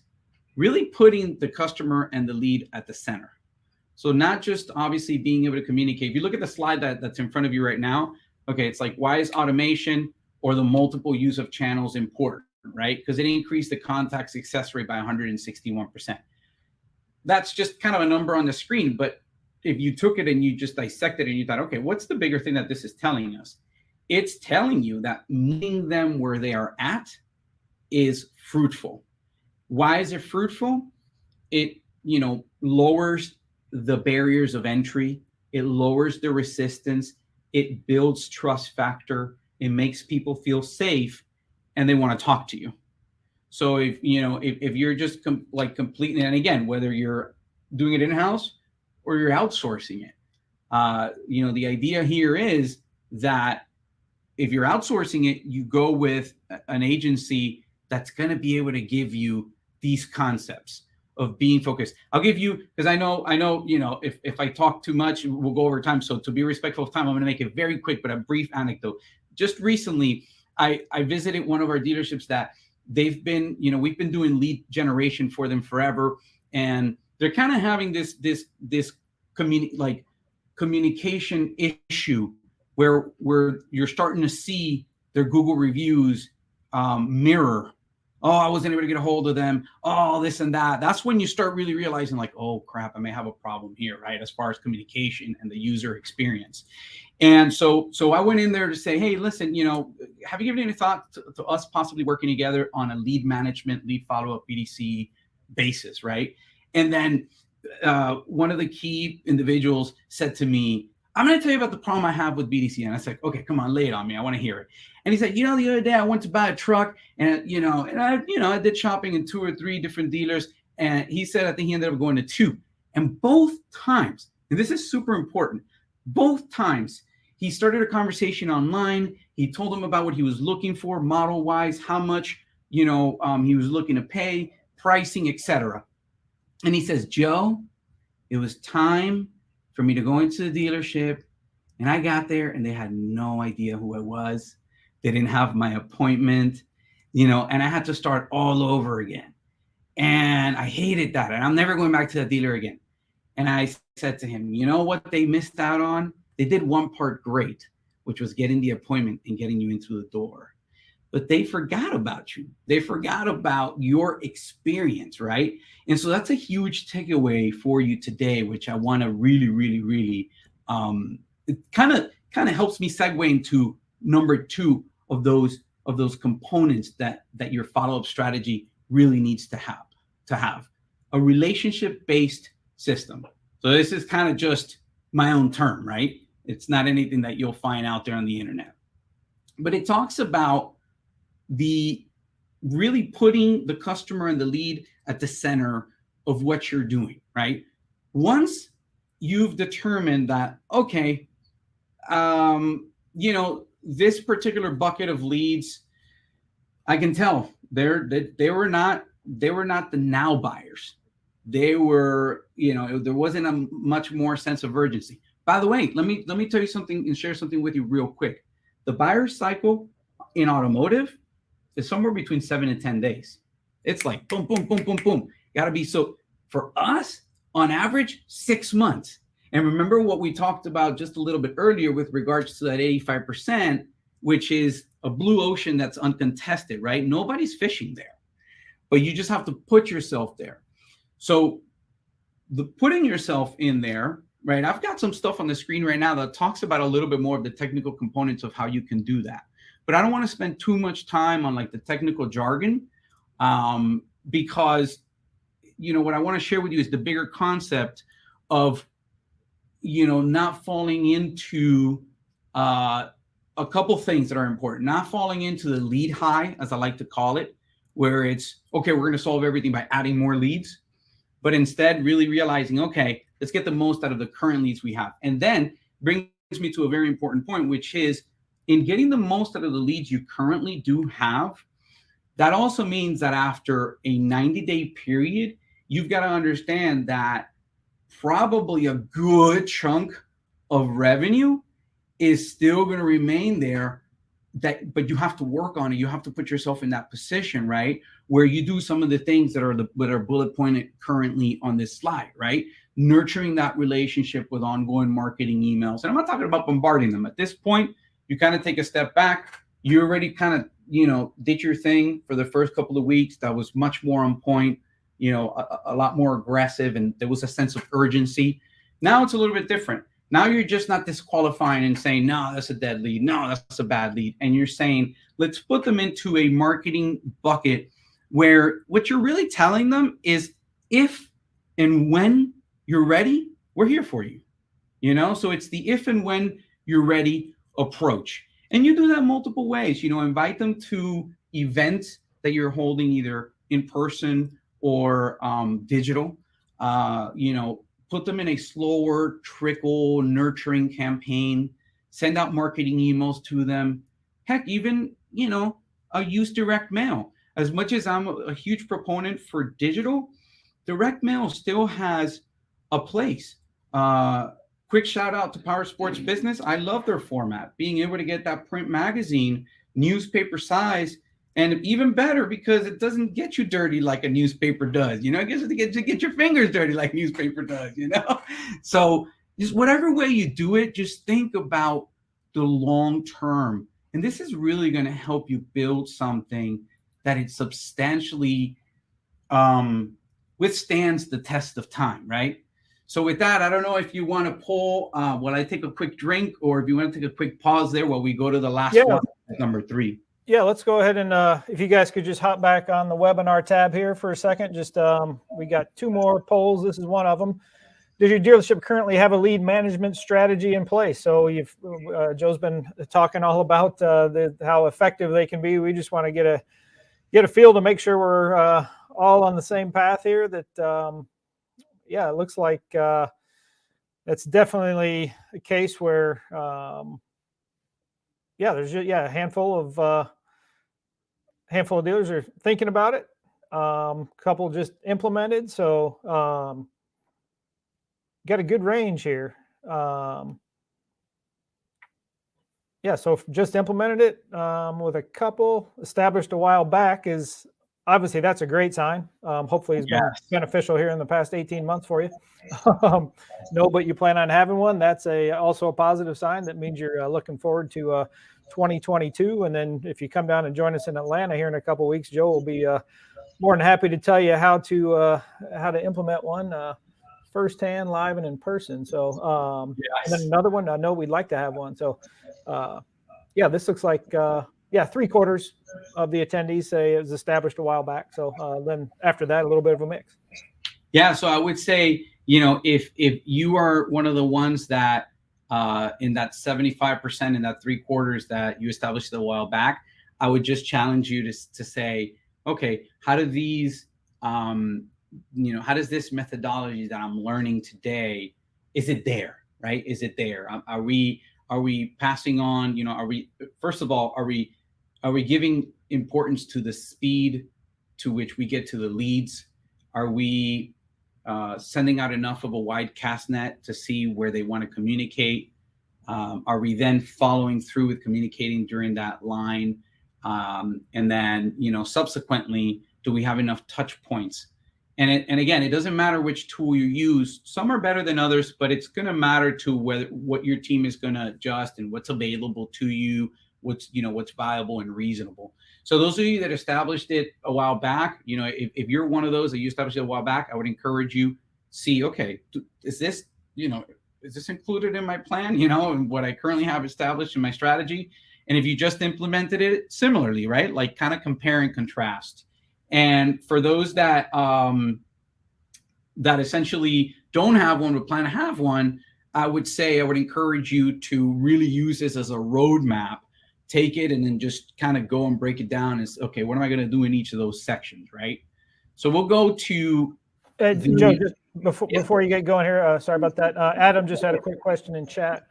really putting the customer and the lead at the center. So not just obviously being able to communicate. If you look at the slide that's in front of you right now, okay, it's like, why is automation or the multiple use of channels important, right? Because it increased the contact success rate by 161%. That's just kind of a number on the screen, but if you took it and you just dissected it and you thought, okay, what's the bigger thing that this is telling us? It's telling you that meeting them where they are at is fruitful. Why is it fruitful? It, lowers the barriers of entry. It lowers the resistance. It builds trust factor. It makes people feel safe and they want to talk to you. So if you're just completely, and again, whether you're doing it in-house or you're outsourcing it, the idea here is that if you're outsourcing it, you go with an agency that's going to be able to give you these concepts of being focused. I'll give you, because I know, if I talk too much, we'll go over time. So to be respectful of time, I'm going to make it very quick, but a brief anecdote. Just recently, I visited one of our dealerships that they've been, we've been doing lead generation for them forever. And they're kind of having this communication issue where you're starting to see their Google reviews mirror, oh, I wasn't able to get a hold of them, oh, this and that. That's when you start really realizing like, oh crap, I may have a problem here, right? As far as communication and the user experience. And so I went in there to say, hey, listen, have you given any thought to us possibly working together on a lead management, lead follow-up BDC basis, right? And then one of the key individuals said to me, I'm going to tell you about the problem I have with BDC. And I said, okay, come on, lay it on me. I want to hear it. And he said, the other day I went to buy a truck and, I did shopping in 2 or 3 different dealers. And he said, I think he ended up going to 2. And both times, and this is super important, both times he started a conversation online. He told them about what he was looking for model wise, how much, he was looking to pay, pricing, etc. And he says, Joe, it was time for me to go into the dealership, and I got there and they had no idea who I was. They didn't have my appointment, and I had to start all over again. And I hated that. And I'm never going back to that dealer again. And I said to him, you know what they missed out on? They did one part great, which was getting the appointment and getting you into the door. but they forgot about you. They forgot about your experience, right? And so that's a huge takeaway for you today, which I want to really, really, really, it kind of helps me segue into number 2 of those components that your follow-up strategy really needs to have a relationship-based system. So this is kind of just my own term, right? It's not anything that you'll find out there on the internet, but it talks about the really putting the customer and the lead at the center of what you're doing, right? Once you've determined that, okay, this particular bucket of leads, I can tell they were not the now buyers. They were, there wasn't a much more sense of urgency. By the way, let me tell you something and share something with you real quick. The buyer cycle in automotive is somewhere between 7 and 10 days. It's like boom, boom, boom, boom, boom. Got to be, so for us, on average, 6 months. And remember what we talked about just a little bit earlier with regards to that 85%, which is a blue ocean that's uncontested, right? Nobody's fishing there, but you just have to put yourself there. So the putting yourself in there, right? I've got some stuff on the screen right now that talks about a little bit more of the technical components of how you can do that. But I don't want to spend too much time on like the technical jargon, because, what I want to share with you is the bigger concept of, not falling into a couple things that are important, not falling into the lead high, as I like to call it, where it's, okay, we're going to solve everything by adding more leads, but instead really realizing, okay, let's get the most out of the current leads we have. And then brings me to a very important point, which is in getting the most out of the leads you currently do have, that also means that after a 90-day period, you've got to understand that probably a good chunk of revenue is still going to remain there, but you have to work on it. You have to put yourself in that position, right? Where you do some of the things that are bullet pointed currently on this slide, right? Nurturing that relationship with ongoing marketing emails. And I'm not talking about bombarding them. At this point, you kind of take a step back. You already kind of, did your thing for the first couple of weeks. That was much more on point, a lot more aggressive, and there was a sense of urgency. Now it's a little bit different. Now you're just not disqualifying and saying, no, that's a dead lead. No, that's a bad lead. And you're saying, let's put them into a marketing bucket where what you're really telling them is, if and when you're ready, we're here for you. So it's the if and when you're ready approach. And you do that multiple ways. Invite them to events that you're holding either in person or digital. Put them in a slower trickle nurturing campaign. Send out marketing emails to them. Heck, even use direct mail. As much as I'm a huge proponent for digital, direct mail still has a place. Quick shout out to Powersports Business. I love their format. Being able to get that print magazine, newspaper size, and even better because it doesn't get you dirty like a newspaper does. It gets to get your fingers dirty like newspaper does. So just whatever way you do it, just think about the long term. And this is really going to help you build something that it substantially withstands the test of time, right? So with that, I don't know if you want to pull while I take a quick drink, or if you want to take a quick pause there while we go to the last one, number 3. Yeah, let's go ahead and if you guys could just hop back on the webinar tab here for a second. Just we got 2 more polls. This is one of them. Does your dealership currently have a lead management strategy in place? So Joe's been talking all about how effective they can be. We just want to get a feel to make sure we're all on the same path here. That it looks like that's definitely a case where there's a handful of dealers are thinking about it. Couple just implemented. So got a good range here. So just implemented it with a couple, established a while back is obviously that's a great sign. Hopefully it's been beneficial here in the past 18 months for you. No, but you plan on having one. That's also a positive sign. That means you're looking forward to 2022. And then if you come down and join us in Atlanta here in a couple of weeks, Joe will be more than happy to tell you how to implement one firsthand, live, and in person. So, and then another one, I know we'd like to have one. So, yeah, this looks like, 3/4 of the attendees say it was established a while back. So then after that, a little bit of a mix. Yeah. So I would say, if you are one of the ones that in that 75%, in that 3/4 that you established a while back, I would just challenge you to say, okay, how do these, how does this methodology that I'm learning today, is it there, right? Is it there? Are we passing on, first of all, are we giving importance to the speed to which we get to the leads? Are we sending out enough of a wide cast net to see where they want to communicate? Are we then following through with communicating during that line? And then, subsequently, do we have enough touch points? And again, it doesn't matter which tool you use. Some are better than others, but it's going to matter to what your team is going to adjust and what's available to you, what's viable and reasonable. So those of you that established it a while back, if you're one of those that you established it a while back, I would encourage you see, okay, is this included in my plan, and what I currently have established in my strategy? And if you just implemented it similarly, right? Like kind of compare and contrast. And for those that that essentially don't have one but plan to have one, I would encourage you to really use this as a roadmap. Take it and then just kind of go and break it down as, okay, what am I going to do in each of those sections, right? So we'll go to Joe, just before you get going here, sorry about that. Adam just had a quick question in chat.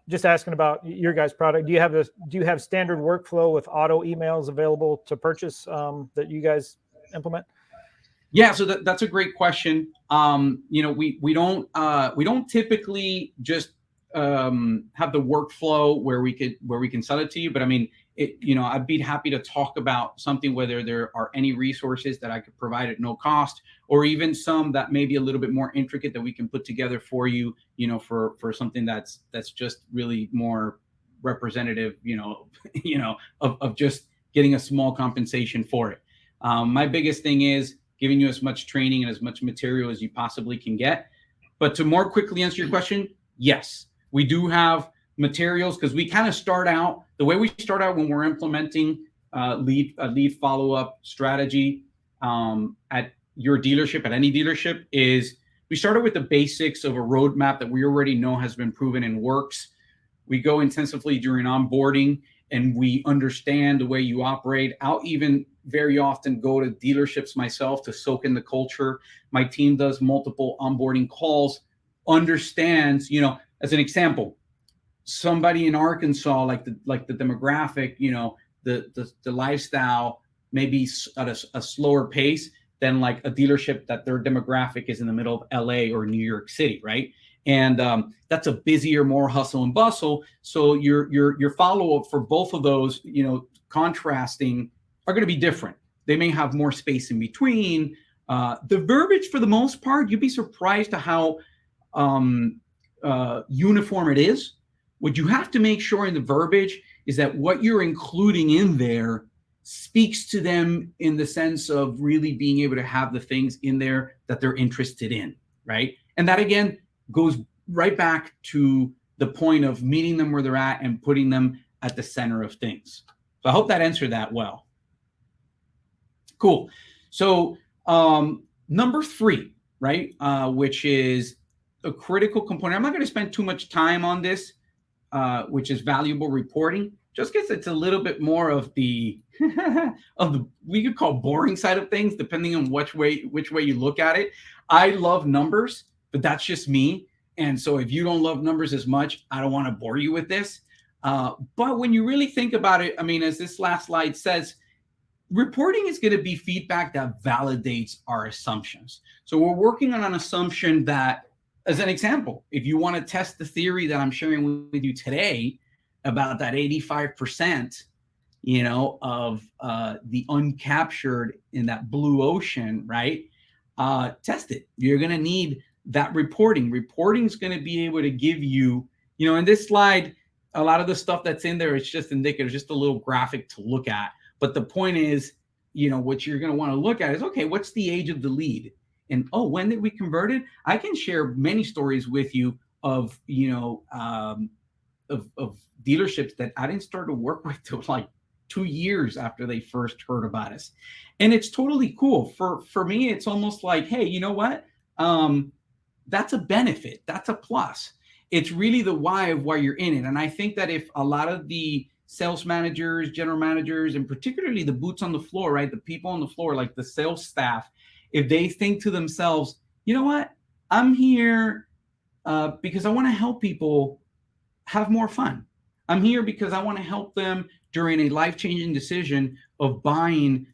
Just asking about your guys' product. Do you have standard workflow with auto emails available to purchase that you guys implement? Yeah, so that's a great question. We don't typically just have the workflow where we can sell it to you, but I mean, I'd be happy to talk about something, whether there are any resources that I could provide at no cost, or even some that may be a little bit more intricate that we can put together for you, for something that's just really more representative, of just getting a small compensation for it. My biggest thing is giving you as much training and as much material as you possibly can get. But to more quickly answer your question, yes, we do have materials, because we kind of start out the way we start out when we're implementing lead follow-up strategy at your dealership, at any dealership, is we started with the basics of a roadmap that we already know has been proven and works. We go intensively during onboarding, and we understand the way you operate. I'll even very often go to dealerships myself to soak in the culture. My team does multiple onboarding calls, understands, as an example, somebody in Arkansas, like the demographic, the lifestyle may be at a slower pace than like a dealership that their demographic is in the middle of LA or New York City, right? And that's a busier, more hustle and bustle. So your follow-up for both of those, contrasting, are going to be different. They may have more space in between. The verbiage, for the most part, you'd be surprised to how uniform it is. What you have to make sure in the verbiage is that what you're including in there speaks to them in the sense of really being able to have the things in there that they're interested in, right? And that, again, goes right back to the point of meeting them where they're at and putting them at the center of things. So I hope that answered that well. Cool. So number 3, right, which is a critical component. I'm not going to spend too much time on this, which is valuable reporting, just because it's a little bit more of the we could call boring side of things, depending on which way you look at it. I love numbers, but that's just me. And so if you don't love numbers as much, I don't want to bore you with this. But when you really think about it, I mean, as this last slide says, reporting is going to be feedback that validates our assumptions. So we're working on an assumption that, as an example, if you want to test the theory that I'm sharing with you today about that 85%, of the uncaptured in that blue ocean, right? Test it. You're going to need that reporting. Reporting is going to be able to give you, in this slide, a lot of the stuff that's in there is just indicative, just a little graphic to look at. But the point is, what you're going to want to look at is, okay, what's the age of the lead? And, when did we convert it? I can share many stories with you of, of dealerships that I didn't start to work with till like 2 years after they first heard about us. And it's totally cool. For me, it's almost like, hey, you know what? That's a benefit. That's a plus. It's really the why of why you're in it. And I think that if a lot of the sales managers, general managers, and particularly the boots on the floor, right? The people on the floor, like the sales staff, if they think to themselves, you know what? I'm here because I want to help people have more fun. I'm here because I want to help them during a life-changing decision of buying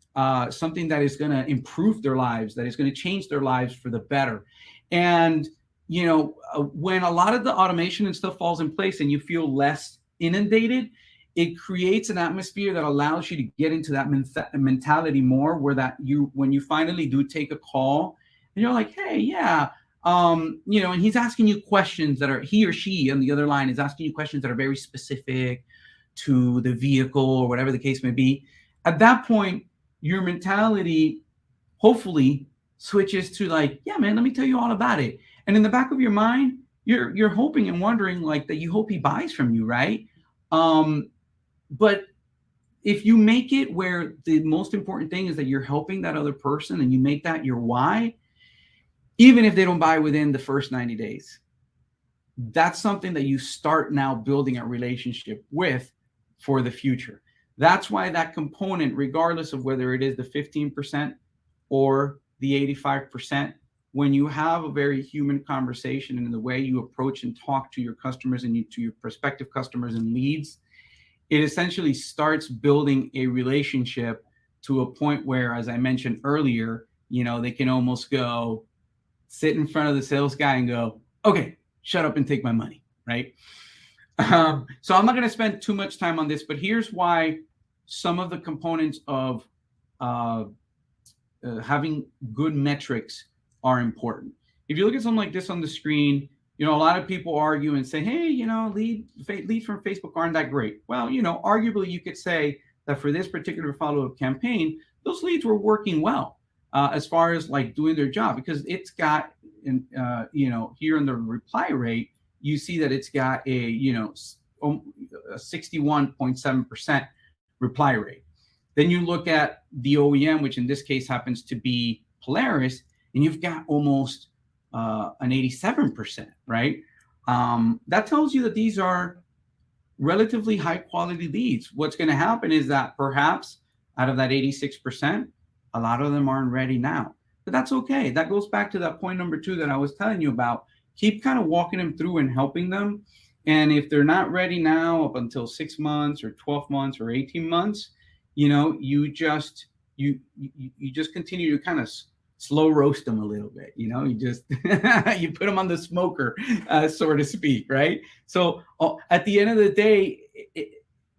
something that is going to improve their lives, that is going to change their lives for the better. And, when a lot of the automation and stuff falls in place and you feel less inundated, it creates an atmosphere that allows you to get into that mentality more, where when you finally do take a call and you're like, hey, yeah, and he's asking you questions that are, he or she on the other line is asking you questions that are very specific to the vehicle or whatever the case may be. At that point, your mentality hopefully switches to like, yeah, man, let me tell you all about it. And in the back of your mind, you're hoping and wondering like that you hope he buys from you, right? But if you make it where the most important thing is that you're helping that other person and you make that your why, even if they don't buy within the first 90 days, that's something that you start now building a relationship with for the future. That's why that component, regardless of whether it is the 15% or the 85%, when you have a very human conversation and in the way you approach and talk to your customers and to your prospective customers and leads, it essentially starts building a relationship to a point where, as I mentioned earlier, they can almost go sit in front of the sales guy and go, okay, shut up and take my money, right? So I'm not going to spend too much time on this, but here's why some of the components of having good metrics are important. If you look at something like this on the screen, a lot of people argue and say, hey, leads from Facebook aren't that great. Well, arguably you could say that for this particular follow-up campaign, those leads were working well as far as like doing their job, because it's got, here in the reply rate, you see that it's got a 61.7% reply rate. Then you look at the OEM, which in this case happens to be Polaris, and you've got almost an 87%, right? That tells you that these are relatively high quality leads. What's going to happen is that perhaps out of that 86%, a lot of them aren't ready now, but that's okay. That goes back to that point number 2 that I was telling you about. Keep kind of walking them through and helping them. And if they're not ready now up until 6 months or 12 months or 18 months, you just continue to kind of slow roast them a little bit. You just you put them on the smoker, so to speak, right? So at the end of the day,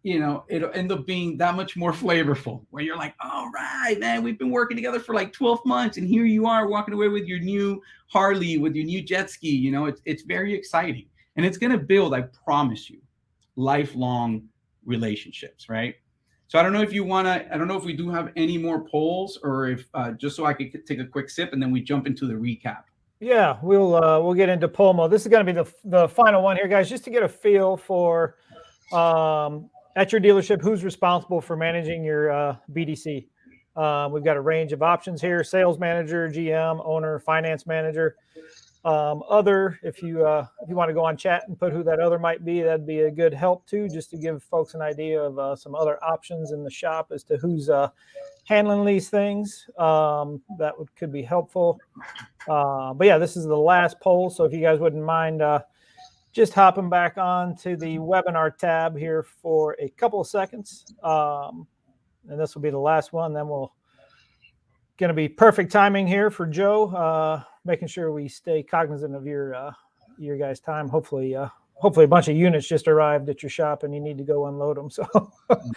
it'll end up being that much more flavorful, where you're like, all right, man, we've been working together for like 12 months and here you are walking away with your new Harley, with your new jet ski. It's very exciting, and it's going to build, I promise you, lifelong relationships, right? So I don't know if we do have any more polls, or if just so I could take a quick sip and then we jump into the recap. Yeah, we'll get into poll mode. This is going to be the final one here, guys, just to get a feel for at your dealership who's responsible for managing your BDC. We've got a range of options here: sales manager, GM, owner, finance manager. Other, if you want to go on chat and put who that other might be, that'd be a good help too, just to give folks an idea of some other options in the shop as to who's handling these things. That could be helpful. But yeah, this is the last poll, so if you guys wouldn't mind just hopping back on to the webinar tab here for a couple of seconds, and this will be the last one. Then we'll going to be perfect timing here for Joe, making sure we stay cognizant of your guys' time. Hopefully hopefully a bunch of units just arrived at your shop and you need to go unload them. So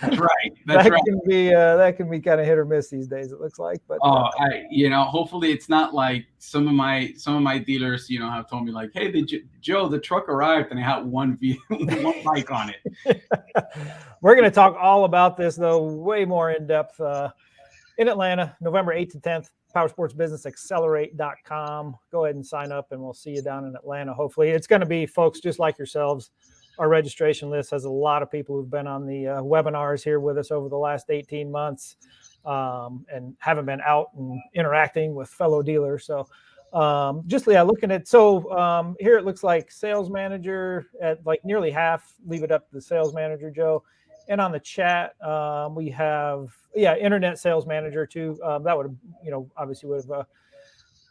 that's right. That's right. That can be kind of hit or miss these days, it looks like. But hopefully it's not like some of my dealers, have told me like, hey, Joe, the truck arrived and I had one bike on it. We're going to talk all about this though, way more in depth in Atlanta, November 8th to 10th. Powersportsbusinessaccelerate.com. Go ahead and sign up and we'll see you down in Atlanta. Hopefully it's going to be folks just like yourselves. Our registration list has a lot of people who've been on the webinars here with us over the last 18 months and haven't been out and interacting with fellow dealers. So looking at, here it looks like sales manager at like nearly half. Leave it up to the sales manager, Joe. And on the chat, we have, internet sales manager too. That would have, obviously would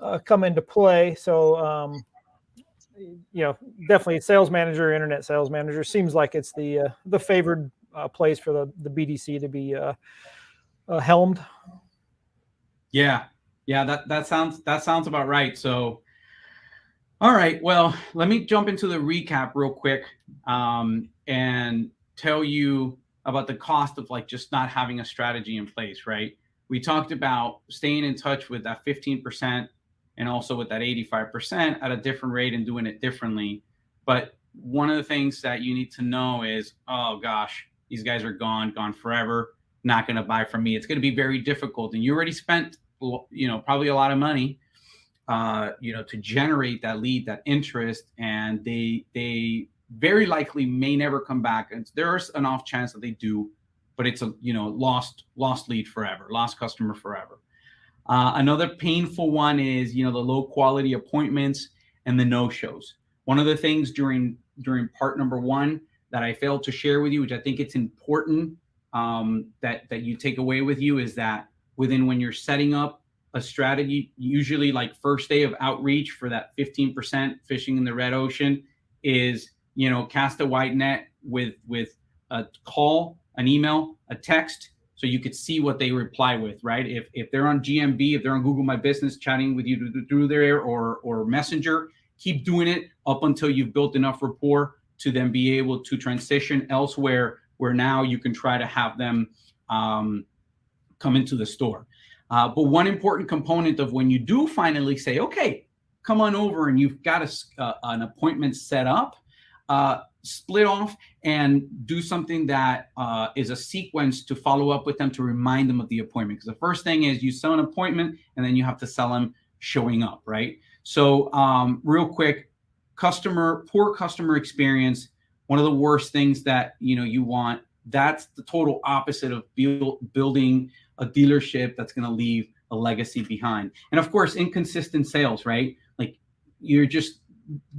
have come into play. So, definitely sales manager, internet sales manager seems like it's the favored place for the BDC to be helmed. Yeah. That sounds about right. So, all right. Well, let me jump into the recap real quick and tell you about the cost of like just not having a strategy in place, right? We talked about staying in touch with that 15% and also with that 85% at a different rate and doing it differently. But one of the things that you need to know is, oh gosh, these guys are gone forever, not going to buy from me. It's going to be very difficult. And you already spent, probably a lot of money, to generate that lead, that interest, and they very likely may never come back. And there's an off chance that they do, but it's a lost lead forever, lost customer forever. Another painful one is the low quality appointments and the no-shows. One of the things during part number 1 that I failed to share with you, which I think it's important that you take away with you, is that when you're setting up a strategy, usually like first day of outreach for that 15% fishing in the red ocean is cast a wide net with a call, an email, a text, so you could see what they reply with, right? If they're on GMB, if they're on Google My Business chatting with you through there or Messenger, keep doing it up until you've built enough rapport to then be able to transition elsewhere where now you can try to have them come into the store. But one important component of when you do finally say, okay, come on over and you've got an appointment set up, split off and do something that is a sequence to follow up with them to remind them of the appointment. Because the first thing is you sell an appointment and then you have to sell them showing up, right? So real quick, poor customer experience, one of the worst things that you want. That's the total opposite of building a dealership that's going to leave a legacy behind. And of course, inconsistent sales, right? Like you're just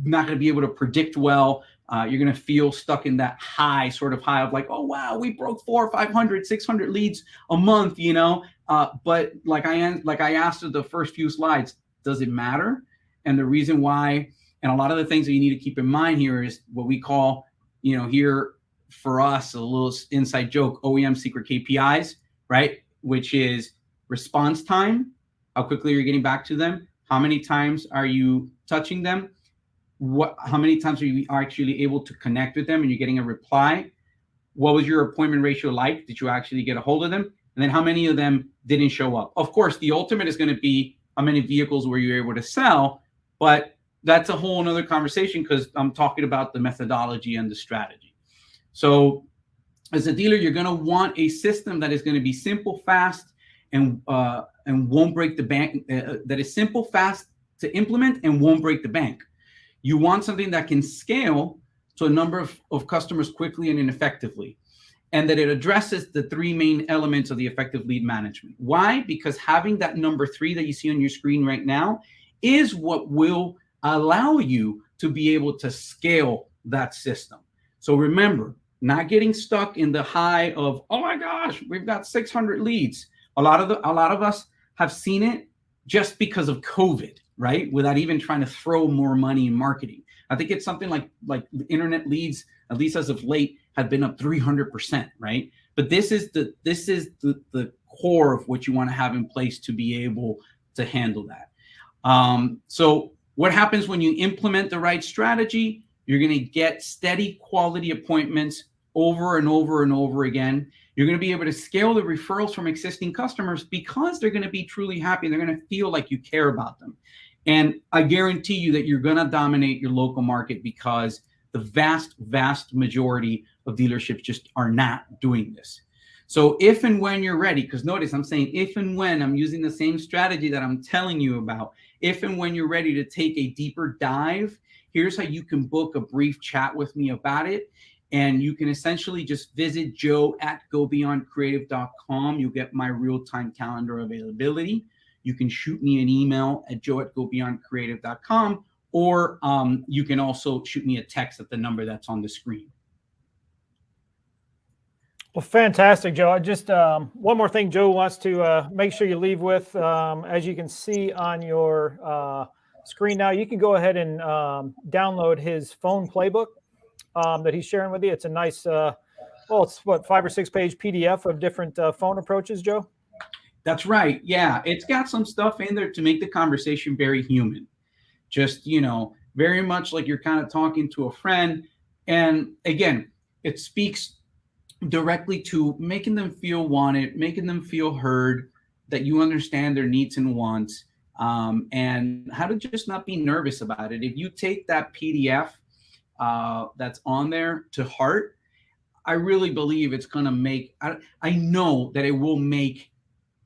not going to be able to predict well. You're going to feel stuck in that high of like, oh, wow, we broke 400, 500, 600 leads a month, but like I asked in the first few slides, does it matter? And the reason why, and a lot of the things that you need to keep in mind here is what we call, here for us, a little inside joke, OEM secret KPIs, right? Which is response time, how quickly you're getting back to them, how many times are you touching them, how many times are you actually able to connect with them and you're getting a reply, what was your appointment ratio like, did you actually get a hold of them, and then how many of them didn't show up. Of course, the ultimate is going to be how many vehicles were you able to sell, but that's a whole another conversation because I'm talking about the methodology and the strategy. So as a dealer, you're going to want a system that is going to be simple, fast, and won't break the bank. That is simple, fast to implement, and won't break the bank. You want something that can scale to a number of customers quickly and effectively, and that it addresses the 3 main elements of the effective lead management. Why? Because having that number 3 that you see on your screen right now is what will allow you to be able to scale that system. So remember, not getting stuck in the high of, oh my gosh, we've got 600 leads. A lot of us have seen it just because of COVID, right? Without even trying to throw more money in marketing. I think it's something like internet leads, at least as of late, have been up 300%, right? But this is the core of what you want to have in place to be able to handle that. So what happens when you implement the right strategy? You're going to get steady quality appointments over and over and over again. You're going to be able to scale the referrals from existing customers because they're going to be truly happy. They're going to feel like you care about them. And I guarantee you that you're going to dominate your local market because the vast, vast majority of dealerships just are not doing this. So if and when you're ready, because notice I'm saying if and when, I'm using the same strategy that I'm telling you about. If and when you're ready to take a deeper dive, here's how you can book a brief chat with me about it. And you can essentially just visit joe@gobeyondcreative.com. You'll get my real-time calendar availability. You can shoot me an email at joe@gobeyondcreative.com, or you can also shoot me a text at the number that's on the screen. Well, fantastic, Joe. Just one more thing Joe wants to make sure you leave with. As you can see on your screen now, you can go ahead and download his phone playbook that he's sharing with you. It's a nice, it's what, 5 or 6 page PDF of different phone approaches, Joe? That's right. Yeah, it's got some stuff in there to make the conversation very human. Just, very much like you're kind of talking to a friend. And again, it speaks directly to making them feel wanted, making them feel heard, that you understand their needs and wants, and how to just not be nervous about it. If you take that PDF that's on there to heart, I really believe it's going to make, I know that it will make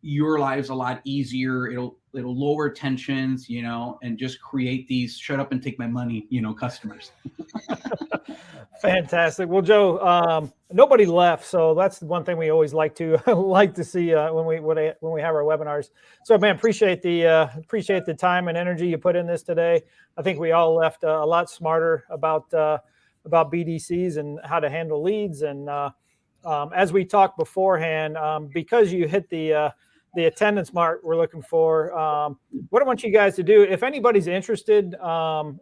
your lives a lot easier. It'll lower tensions, and just create these shut up and take my money, customers. Fantastic. Well, Joe, nobody left, so that's the one thing we always like to see when we have our webinars. So, man, appreciate the time and energy you put in this today. I think we all left a lot smarter about BDCs and how to handle leads. And as we talked beforehand, because you hit the attendance mark we're looking for, what I want you guys to do, if anybody's interested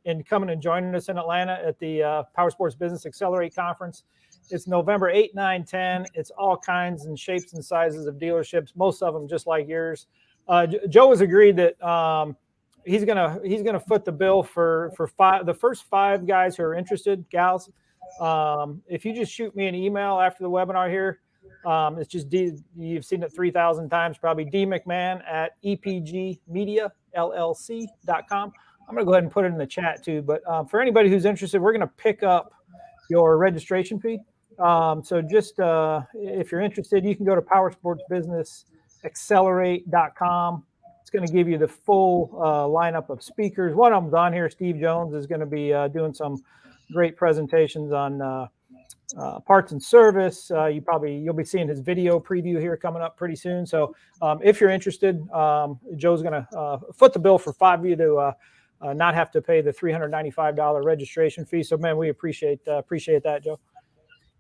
in coming and joining us in Atlanta at the Powersports Business Accelerate Conference, it's November 8, 9, 10. It's all kinds and shapes and sizes of dealerships, most of them just like yours. Joe has agreed that he's gonna foot the bill for the first 5 guys who are interested, gals. If you just shoot me an email after the webinar here, it's just you've seen it 3,000 times, probably dmcmahon@epgmediallc.com. I'm going to go ahead and put it in the chat too. But for anybody who's interested, we're going to pick up your registration fee. So just if you're interested, you can go to powersportsbusinessaccelerate.com. It's going to give you the full lineup of speakers. One of them's on here. Steve Jones is going to be doing some great presentations on parts and service. You'll be seeing his video preview here coming up pretty soon. So if you're interested, Joe's going to foot the bill for 5 of you to not have to pay the $395 registration fee. So, man, we appreciate that, Joe.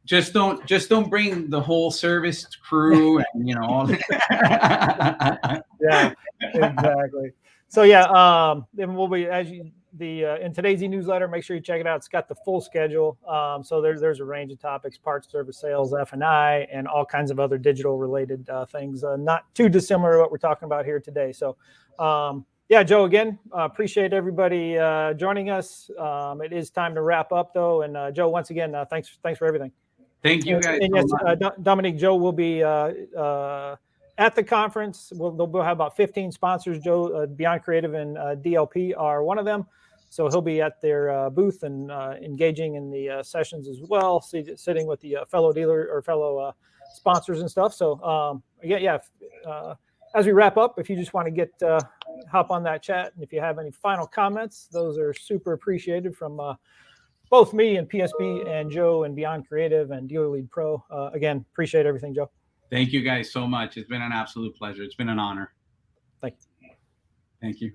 Just don't bring the whole service crew and all that. Yeah, exactly. So yeah, then we'll be in today's e-newsletter. Make sure you check it out. It's got the full schedule. So there's a range of topics: parts, service, sales, F&I, and all kinds of other digital related things. Not too dissimilar to what we're talking about here today. So yeah, Joe, again, appreciate everybody joining us. It is time to wrap up though, and Joe, once again, thanks for everything. Thank you guys. And yes, Dominique, Joe will be at the conference. They'll have about 15 sponsors. Joe, Beyond Creative and DLP are one of them. So he'll be at their booth and engaging in the sessions as well, sitting with the fellow dealer or fellow sponsors and stuff. So as we wrap up, if you just want to hop on that chat, and if you have any final comments, those are super appreciated from both me and PSB and Joe and Beyond Creative and Dealer Lead Pro. Again, appreciate everything, Joe. Thank you guys so much. It's been an absolute pleasure. It's been an honor. Thank you. Thank you.